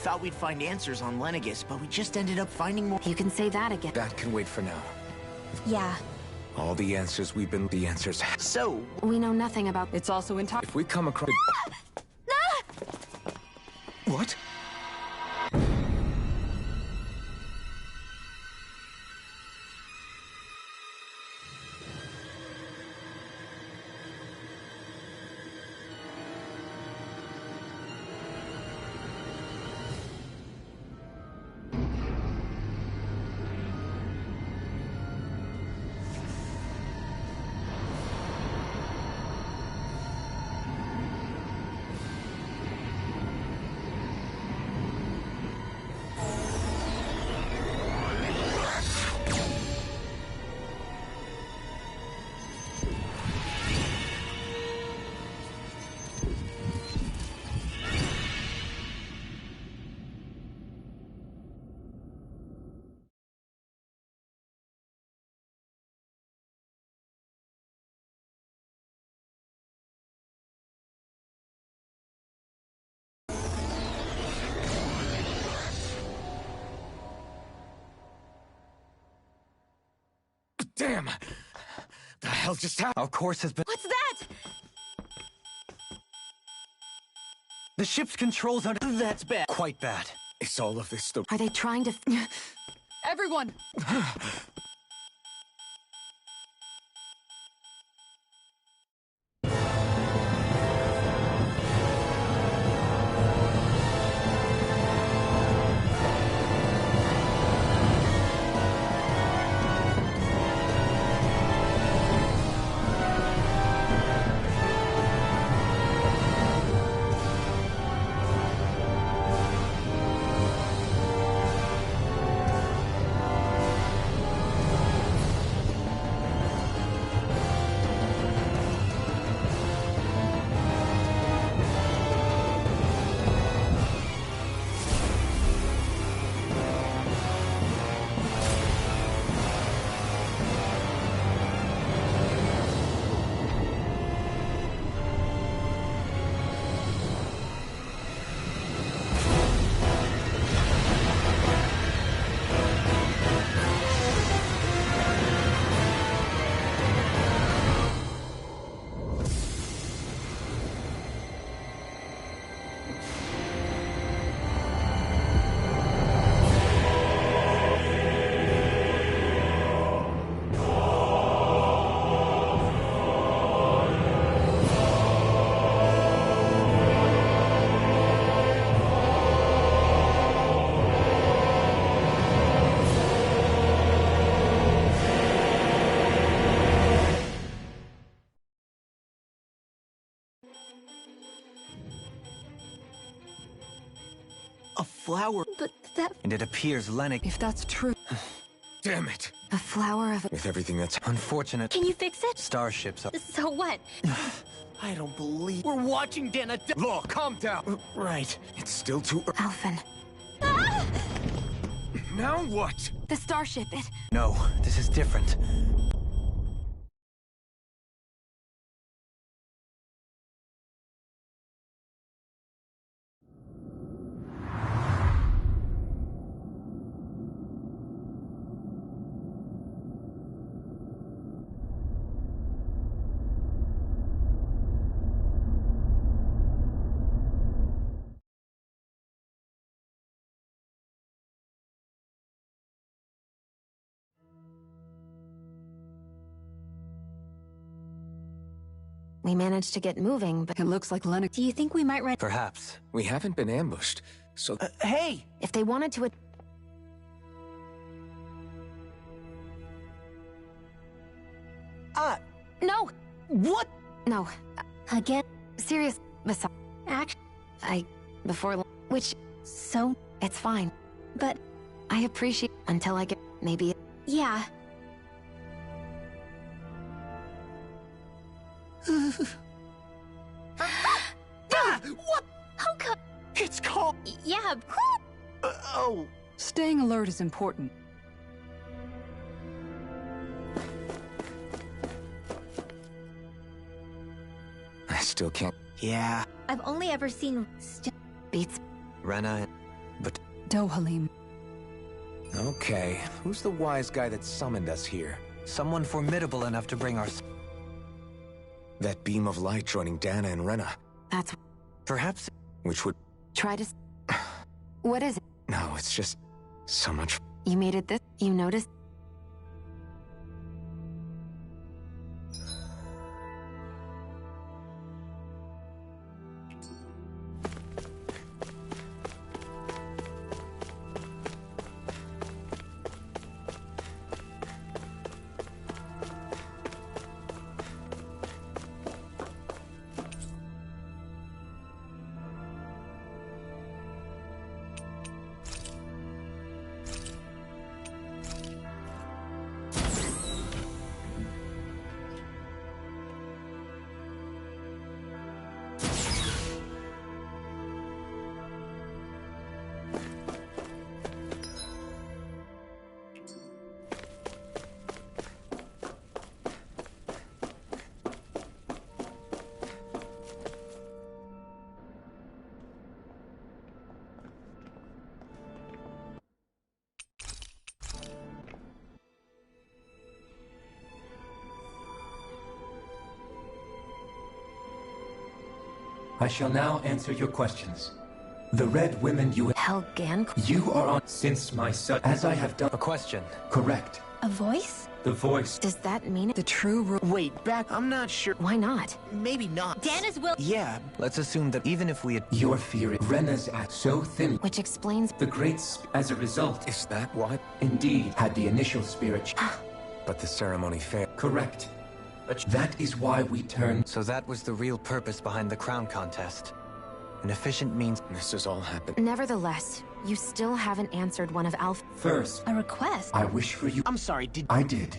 thought we'd find answers on Lenegus, but we just ended up finding more. You can say that again. That can wait for now. Yeah. All the answers the answers. So, we know nothing about... It's also entire... If we come across... What? Damn! The hell just happened? Our course has been... What's that? The ship's controls are... That's bad. Quite bad. Is all of this the... Are they trying to... Everyone! A flower. But that... And it appears Lennox... If that's true... Damn it! A flower of... With everything that's... Unfortunate. Can you fix it? Starships are... So what? I don't believe... We're watching Dana... Look, calm down! Right. It's still too... Alphen. Now what? The starship, it... No, this is different. We managed to get moving, but... It looks like Lennox... Do you think we might run... Perhaps. We haven't been ambushed, so... Hey! If they wanted to... No! What? No. Again? Serious... Besides... Before... Which... So? It's fine. But... I appreciate... Until I get... Maybe... Yeah. What? How come? It's called... Yeah. Oh. Staying alert is important. I still can't... Yeah. I've only ever seen... Beats... Rena... But... Dohalim. Okay, who's the wise guy that summoned us here? Someone formidable enough to bring our... That beam of light joining Dana and Rena. That's... Perhaps... Which would... Try to... What is it? No, it's just... so much... You made it this... You noticed? I shall now answer your questions. The red women you... Helgan? You are on... Since my son... As I have done... A question. Correct. A voice? The voice. Does that mean The true... Wait, back. I'm not sure. Why not? Maybe not. Dana's will. Yeah. Let's assume that even if we had... Your fear... Rena's at so thin... Which explains... The great... As a result... Is that what? Indeed, had the initial spirit... But the ceremony failed. Correct. That is why we turned... So that was the real purpose behind the crown contest. An efficient means... This has all happened. Nevertheless, you still haven't answered one of Alpha... First... A request? I wish for you... I'm sorry, did... I did.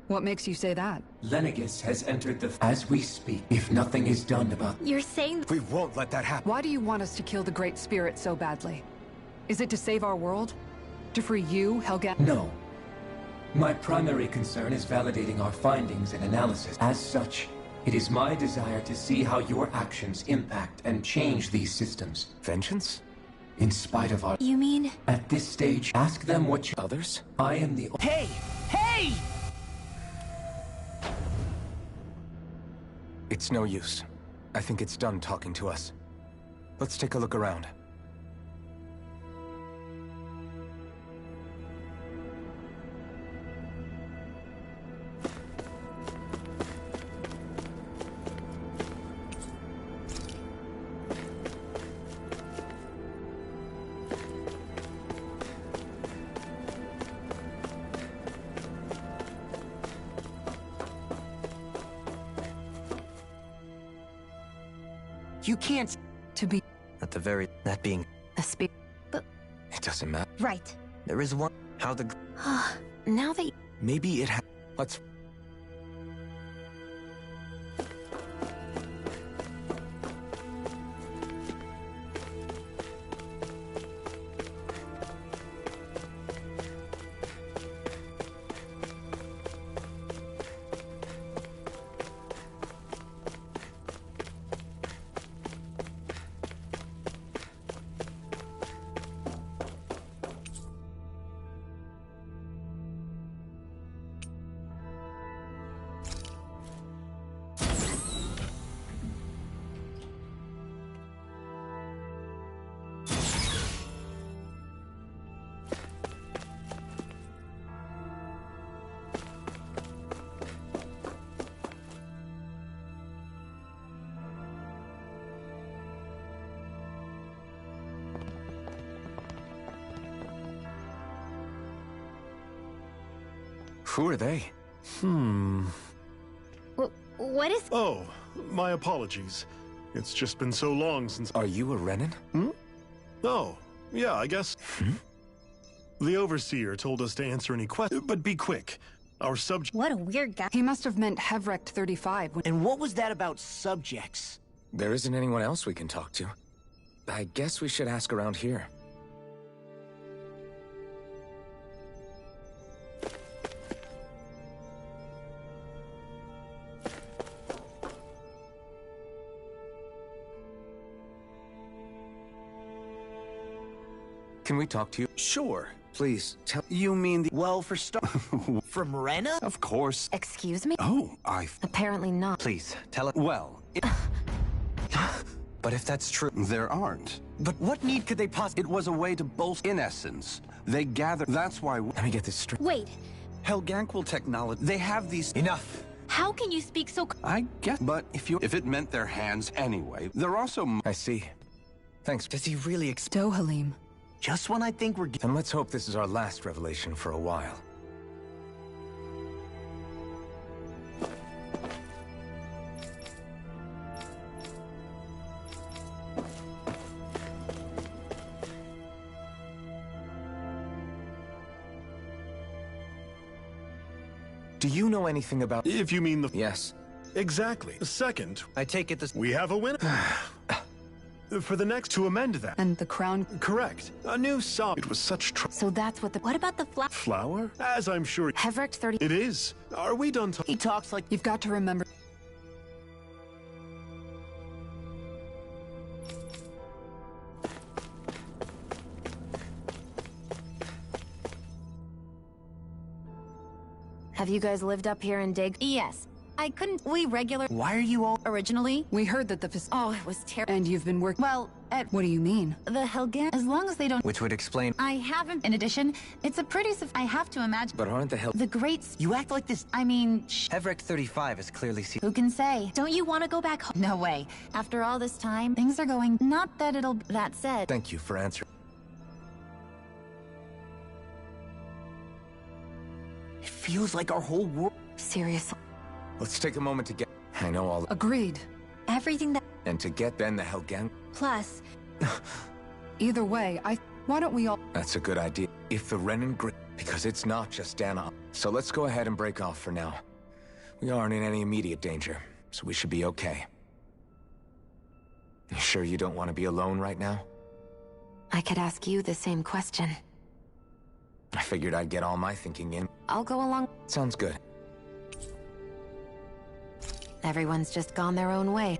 What makes you say that? Lenegis has entered the... As we speak, if nothing is done about... You're saying... We won't let that happen. Why do you want us to kill the Great Spirit so badly? Is it to save our world? To free you, Helga? No. My primary concern is validating our findings and analysis. As such, it is my desire to see how your actions impact and change these systems. Vengeance? In spite of our... You mean... At this stage, ask them what you... Others? I am the... Hey! Hey! It's no use. I think it's done talking to us. Let's take a look around. You can't... To be... At the very... That being... A spirit... But... It doesn't matter. Right. There is one... How the... Now that... Maybe it Let's... Who are they? What is... Oh, my apologies. It's just been so long since... Are you a Renan? Oh, yeah, I guess... The Overseer told us to answer any questions, but be quick. Our subject... What a weird guy. He must have meant Hevrect 35 when... And what was that about subjects? There isn't anyone else we can talk to. I guess we should ask around here. Can we talk to you? Sure. Please, tell... You mean the... Well, for start... From Rena? Of course. Excuse me? Oh, Apparently not. Please, tell it. Well, But if that's true... There aren't. But what need could they possibly... It was a way to bolster... In essence, they gather... That's why... Let me get this straight. Wait, Helganquil technology... They have these... Enough! how can you speak so... I guess... But if it meant their hands anyway, they're also... I see. Thanks. Does he really Dohalim. Just when I think we're... And let's hope this is our last revelation for a while. Do you know anything about... If you mean the... Yes. Exactly. Second, I take it this... we have a winner. For the next to amend that. And the crown... Correct. A new song. It was such So that's what the... What about the flower? As I'm sure... Heverick 30... It is. Are we done He talks like... You've got to remember... Have you guys lived up here in Dig? Yes. I couldn't... We regular... Why are you all... Originally? We heard that the Oh, it was terrible. And you've been working... Well, at... What do you mean? The Helgan... As long as they don't... Which would explain... I haven't... In addition, it's a pretty... I have to imagine... But aren't the The greats... You act like this... I mean... Heverick 35 is clearly seen... Who can say? Don't you want to go back home? No way. After all this time, things are going... Not that it'll... That said... Thank you for answering. It feels like our whole world... Seriously. Let's take a moment to get... I know all... Agreed. Everything that... And to get Ben the Helgan... Plus... Either way, why don't we all... That's a good idea. If the Renan Grid... Because it's not just Dana. So let's go ahead and break off for now. We aren't in any immediate danger, so we should be okay. You sure you don't want to be alone right now? I could ask you the same question. I figured I'd get all my thinking in. I'll go along. Sounds good. Everyone's just gone their own way.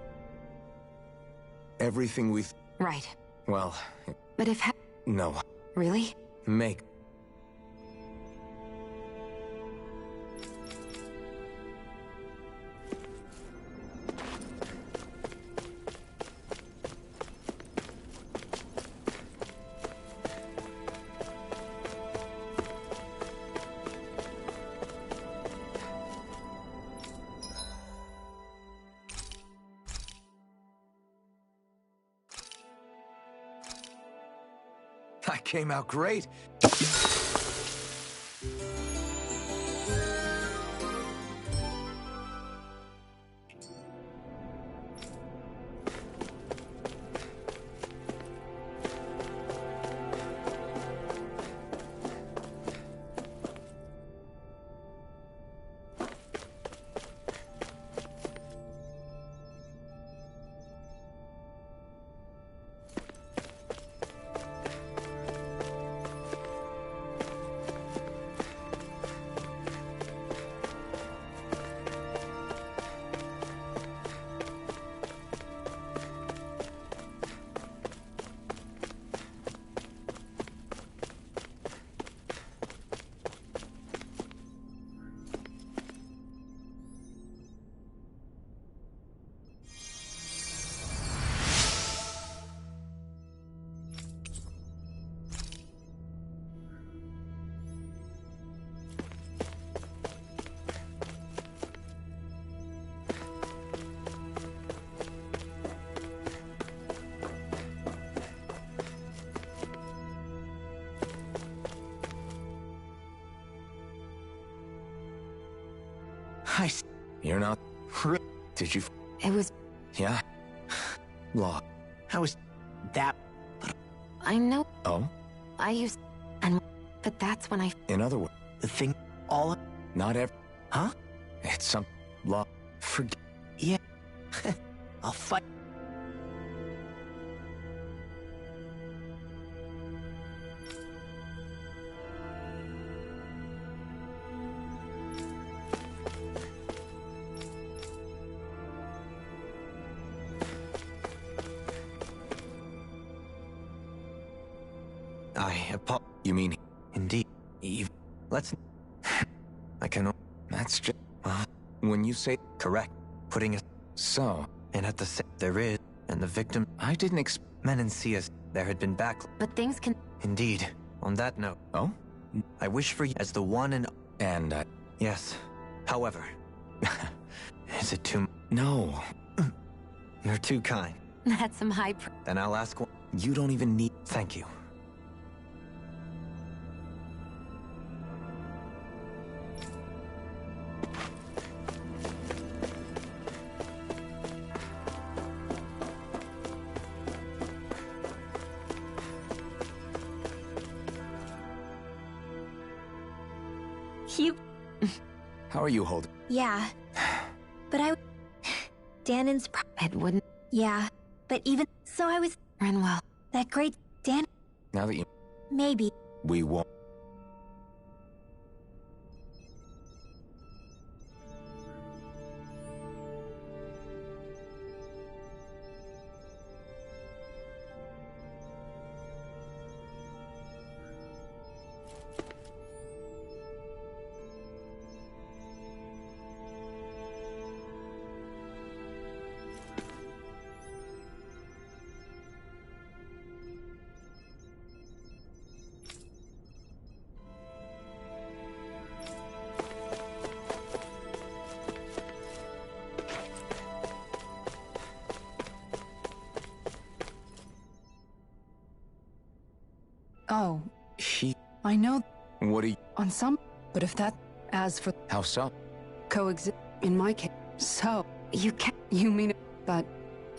Everything we... Right. Well... But if... No. Really? Make... I came out great. You're not... Did you... It was... Yeah? Law. How was... That... I know. Oh? I used... And... But that's when I... In other words... The thing... All... Not every... Huh? It's some... Law... Forget... Yeah. I'll fight... You mean... Indeed. Eve... Let's... I can... That's just... when you say... Correct. Putting it... So... And at the same... There is... And the victim... I didn't expect... Menancius... There had been back... But things can... Indeed. On that note... Oh? I wish for you as the one and... And, Yes. However... Is it too... No. You're too kind. That's some high... Then I'll ask one... You don't even need... Thank you. You... How are you holding? Yeah. But I... Danon's It wouldn't... Yeah. But even... So I was... Renwell. That great... Dan... Now that you... Maybe. We won't... Oh. She... I know... What do you... On some... But if that... As for... How so? Coexist... In my case... So... You can't... You mean it... But...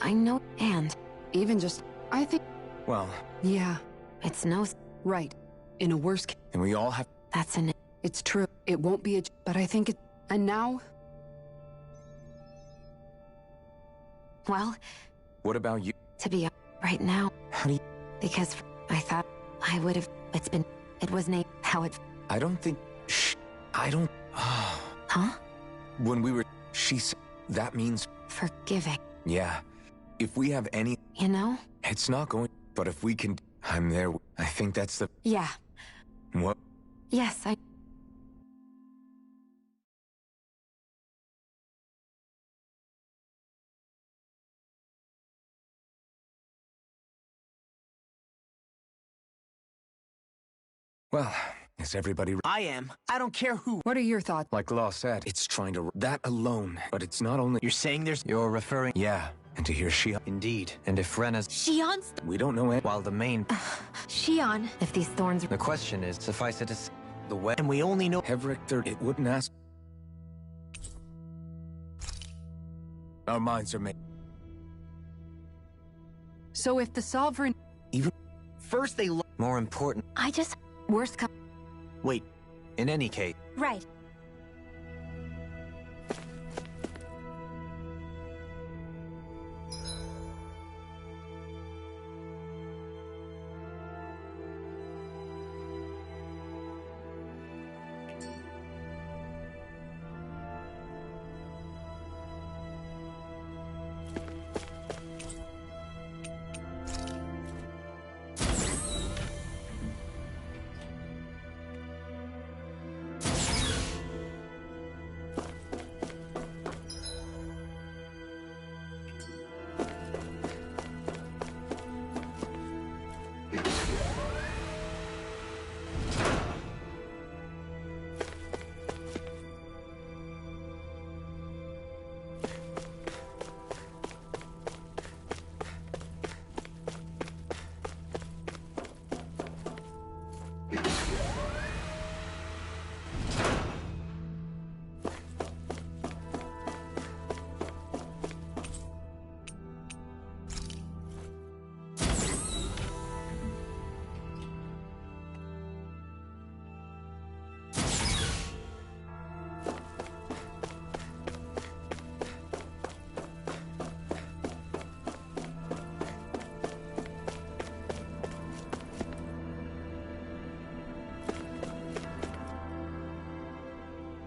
I know... And... Even just... I think... Well... Yeah. It's no... Right. In a worse case... And we all have... That's an... It's true. It won't be a... But I think it... And now... Well... What about you? To be... Right now... How do you... Because... I thought... I would have... It's been... It was named... How it... I don't think... Shh. I don't... Huh? When we were... She said... That means... Forgiving. Yeah. If we have any... You know? It's not going... But if we can... I'm there. I think that's the... Yeah. What? Yes, I... Well, is everybody... I am. I don't care who. What are your thoughts? Like Law said, it's trying to... That alone. But it's not only... You're saying there's... You're referring... Yeah. And to hear Shion... Indeed. And if Rena's... Shion's... We don't know it. While the main... Shion. If these thorns... The question is, suffice it to say... The way... And we only know... Heverick III, it wouldn't ask... Our minds are made... So if the Sovereign... Even... First they... More important... I just... Worst come... Wait. In any case... Right.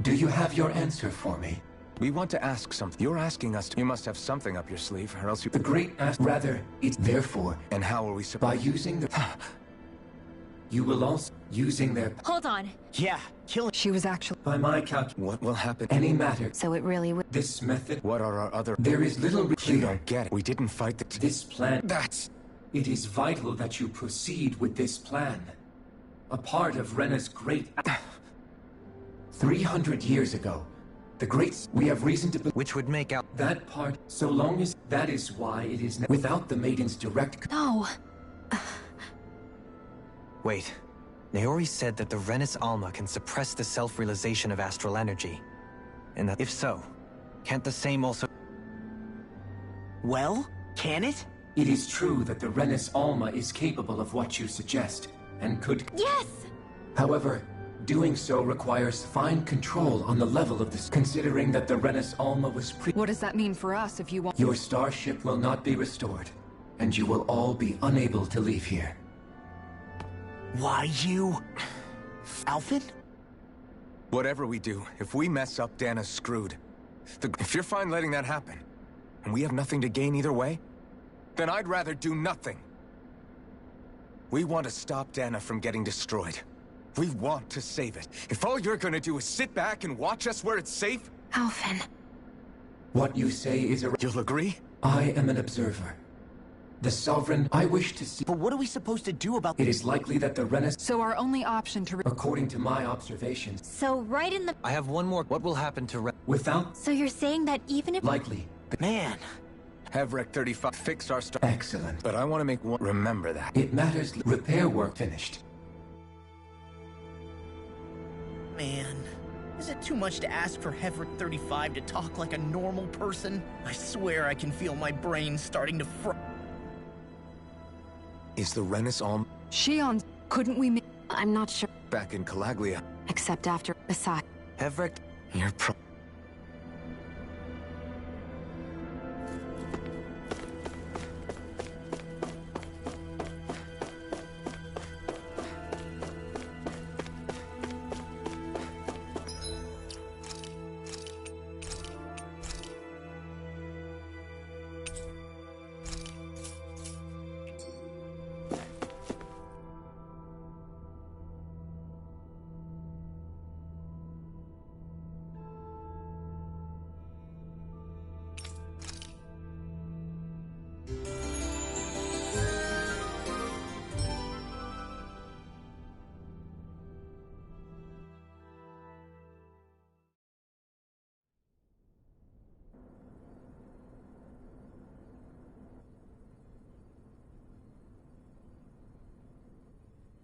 Do you have your answer for me? We want to ask something. You're asking us to... You must have something up your sleeve, or else you... The great ask... Rather, it's therefore... And how are we supposed... By using the... You will also using their Hold on. Yeah, killing. She was actually... by my count. What will happen? Any matter. So it really would... This method. What are our other... There is little... You don't get it. We didn't fight the... This plan. That's... It is vital that you proceed with this plan. A part of Rena's great... 300 years ago, the greats... We have reason to... Which would make out... That part, so long as... That is why it is... Without the Maiden's direct... No. Wait. Naori said that the Renis Alma can suppress the self-realization of astral energy. And that... If so, can't the same also... Well, can it? It is true that the Renis Alma is capable of what you suggest, and could... Yes! However, doing so requires fine control on the level of this, considering that the Renis Alma was What does that mean for us if you want... Your starship will not be restored, and you will all be unable to leave here. Why you... Alphen? Whatever we do, if we mess up, Dana's screwed. If you're fine letting that happen, and we have nothing to gain either way, then I'd rather do nothing. We want to stop Dana from getting destroyed. We want to save it. If all you're gonna do is sit back and watch us where it's safe... Alphen. What you say is a... You'll agree? I am an observer. The Sovereign, I wish to see... But what are we supposed to do about... It is likely that the Renis... So our only option to... According to my observations... So right in the... I have one more. What will happen to Without... So you're saying that even if... Likely. Man. Havrek 35 fixed our star... Excellent. But I want to make one... Remember that. It matters... Repair work finished. Man. Is it too much to ask for Havrek 35 to talk like a normal person? I swear I can feel my brain starting to fry. Is the Renis Alma... Shion, couldn't we... I'm not sure. Back in Calaglia. Except after... Aside. Havrek... You're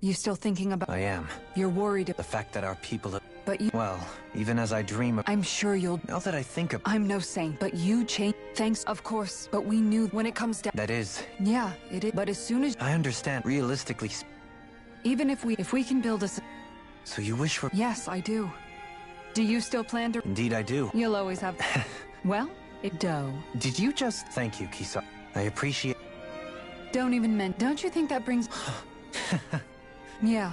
You still thinking about... I am. You're worried... The fact that our people have... But you... Well, even as I dream of... I'm sure you'll... Now that I think of... I'm no saint, but you change... Thanks, of course. But we knew when it comes down... That is... Yeah, it is. But as soon as... I understand. Realistically... Even if we can build a... So you wish for... Yes, I do. Do you still plan to... Indeed I do. You'll always have... Well, it do. Did you just... Thank you, Kisa. I appreciate... Don't even mention... Don't you think that brings... Yeah.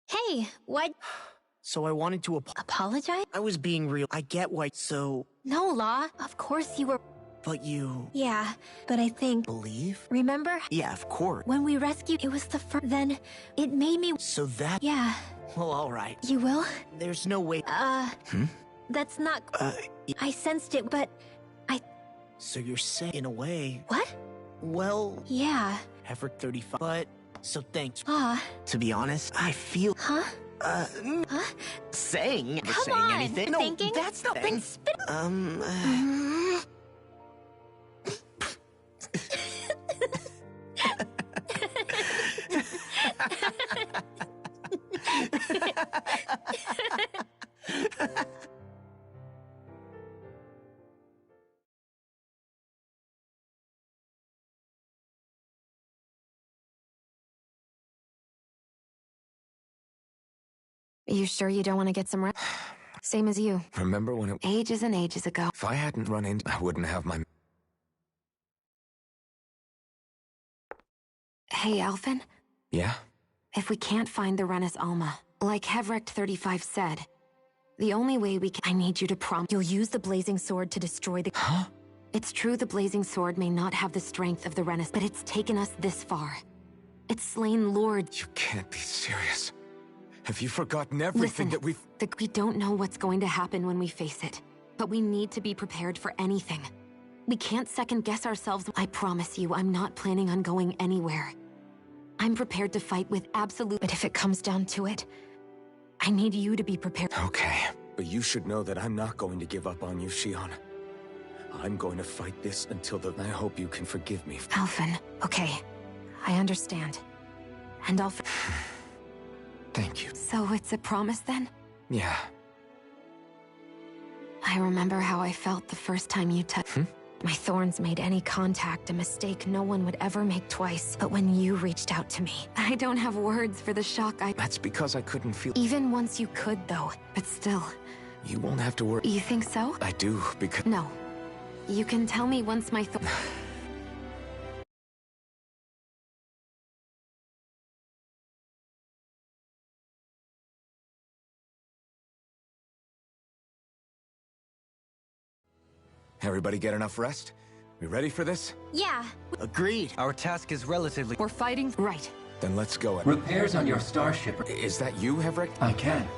Hey, what? So I wanted to apologize? I was being real. I get why. So... No, Law. Of course you were... But you... Yeah, but I think... Believe? Remember? Yeah, of course. When we rescued, it was the first... Then, it made me... So that... Yeah. Well, alright. You will? There's no way... That's not... I sensed it, but... So you're saying, in a way... What? Well... Yeah. Havrek 35, but... So thanks. To be honest, I feel... Saying... Come saying on, anything. thinking? No, that's not... Then spit... Are you sure you don't want to get some rest? Same as you. Remember when it... Ages and ages ago. If I hadn't run into... I wouldn't have my... Hey, Alphen? Yeah? If we can't find the Renis Alma, like Hevrect 35 said, the only way we can— I need you to promise you'll use the Blazing Sword to destroy the— Huh? It's true the Blazing Sword may not have the strength of the Renis, but it's taken us this far. It's slain Lord— You can't be serious. Have you forgotten everything that we've— We don't know what's going to happen when we face it, but we need to be prepared for anything. We can't second-guess ourselves. I promise you, I'm not planning on going anywhere. I'm prepared to fight with absolute— But if it comes down to it, I need you to be prepared. Okay, but you should know that I'm not going to give up on you, Shion. I'm going to fight this until the— I hope you can forgive me. Alphen, okay. I understand. And I'll— Thank you. So it's a promise then? Yeah. I remember how I felt the first time you touched— My thorns made any contact a mistake no one would ever make twice. But when you reached out to me, I don't have words for the shock I— That's because I couldn't feel— Even once you could, though. But still. You won't have to worry. You think so? I do, because— No. You can tell me once my Everybody get enough rest? We ready for this? Yeah. Agreed. Our task is relatively— We're fighting— Right. Then let's go. Repairs on your starship. Is that you, Hevrect? I can.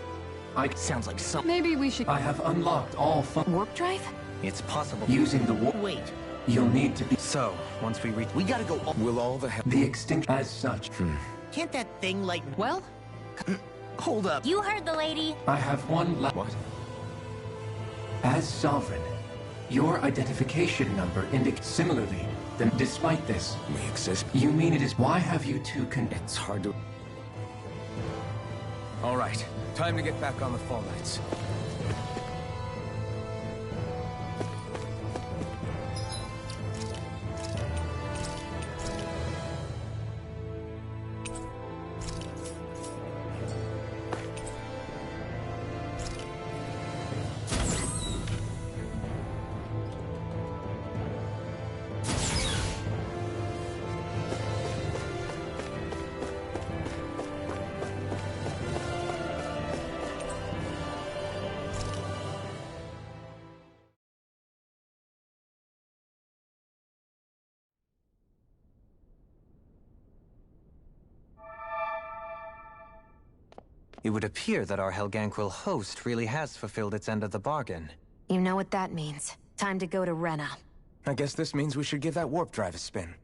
Sounds like some— Maybe we should— I have unlocked all Warp drive? It's possible. Using the warp. Wait. You'll need to be— So, once we reach— We gotta go— Will all the— The extinction as such. Can't that thing, like— Well? Hold up. You heard the lady. I have one What? As Sovereign, your identification number indicates similarly. Then despite this, We exist. you mean it is— Why have you two It's hard to— All right. Time to get back on the fall nights. It would appear that our Helganquil host really has fulfilled its end of the bargain. You know what that means. Time to go to Rena. I guess this means we should give that warp drive a spin.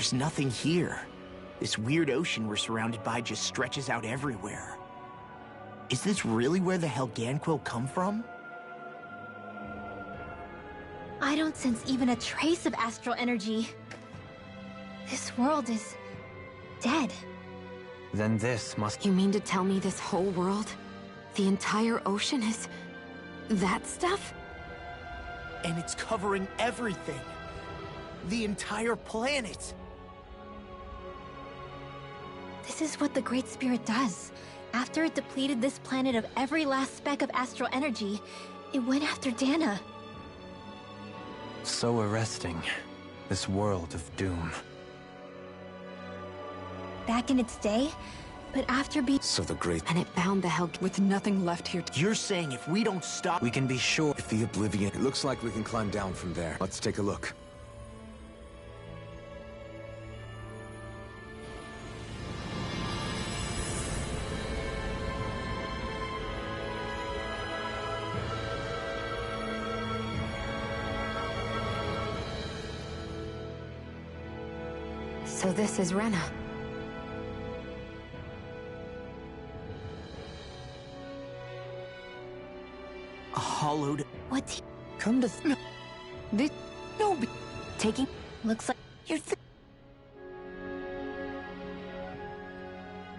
There's nothing here. This weird ocean we're surrounded by just stretches out everywhere. Is this really where the Helganquil come from? I don't sense even a trace of astral energy. This world is dead. Then this must— You mean to tell me this whole world, the entire ocean is that stuff? And it's covering everything. The entire planet. This is what the Great Spirit does. After it depleted this planet of every last speck of astral energy, it went after Dana. So arresting. This world of doom. Back in its day, but after being— So the great— And it found the With nothing left here You're saying if we don't stop— We can be sure— If the Oblivion— It looks like we can climb down from there. Let's take a look. So this is Rena. A hollowed... What? Come to... This... No, taking... Looks like... You're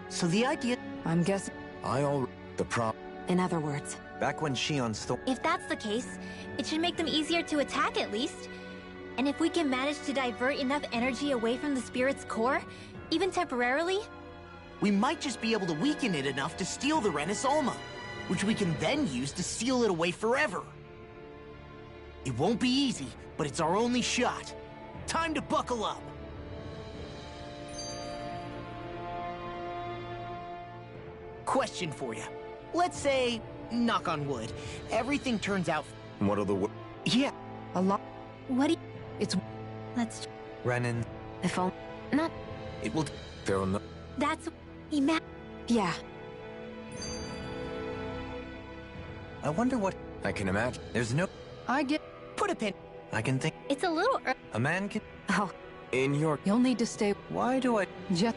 So the idea... I'm guessing... In other words... Back when Shion's If that's the case, it should make them easier to attack at least. And if we can manage to divert enough energy away from the spirit's core, even temporarily... We might just be able to weaken it enough to steal the Renis Alma, which we can then use to seal it away forever. It won't be easy, but it's our only shot. Time to buckle up. Question for you. Let's say, knock on wood, everything turns out... What are the... Yeah. A lot... What do you... It's... Let's... Renan... If only... Not... It will... There'll no... That's... Yeah. I wonder what... I can imagine. There's no... I get... Put a pin... I can think... It's a little... A man can... Oh. In your... You'll need to stay... Why do I... Just...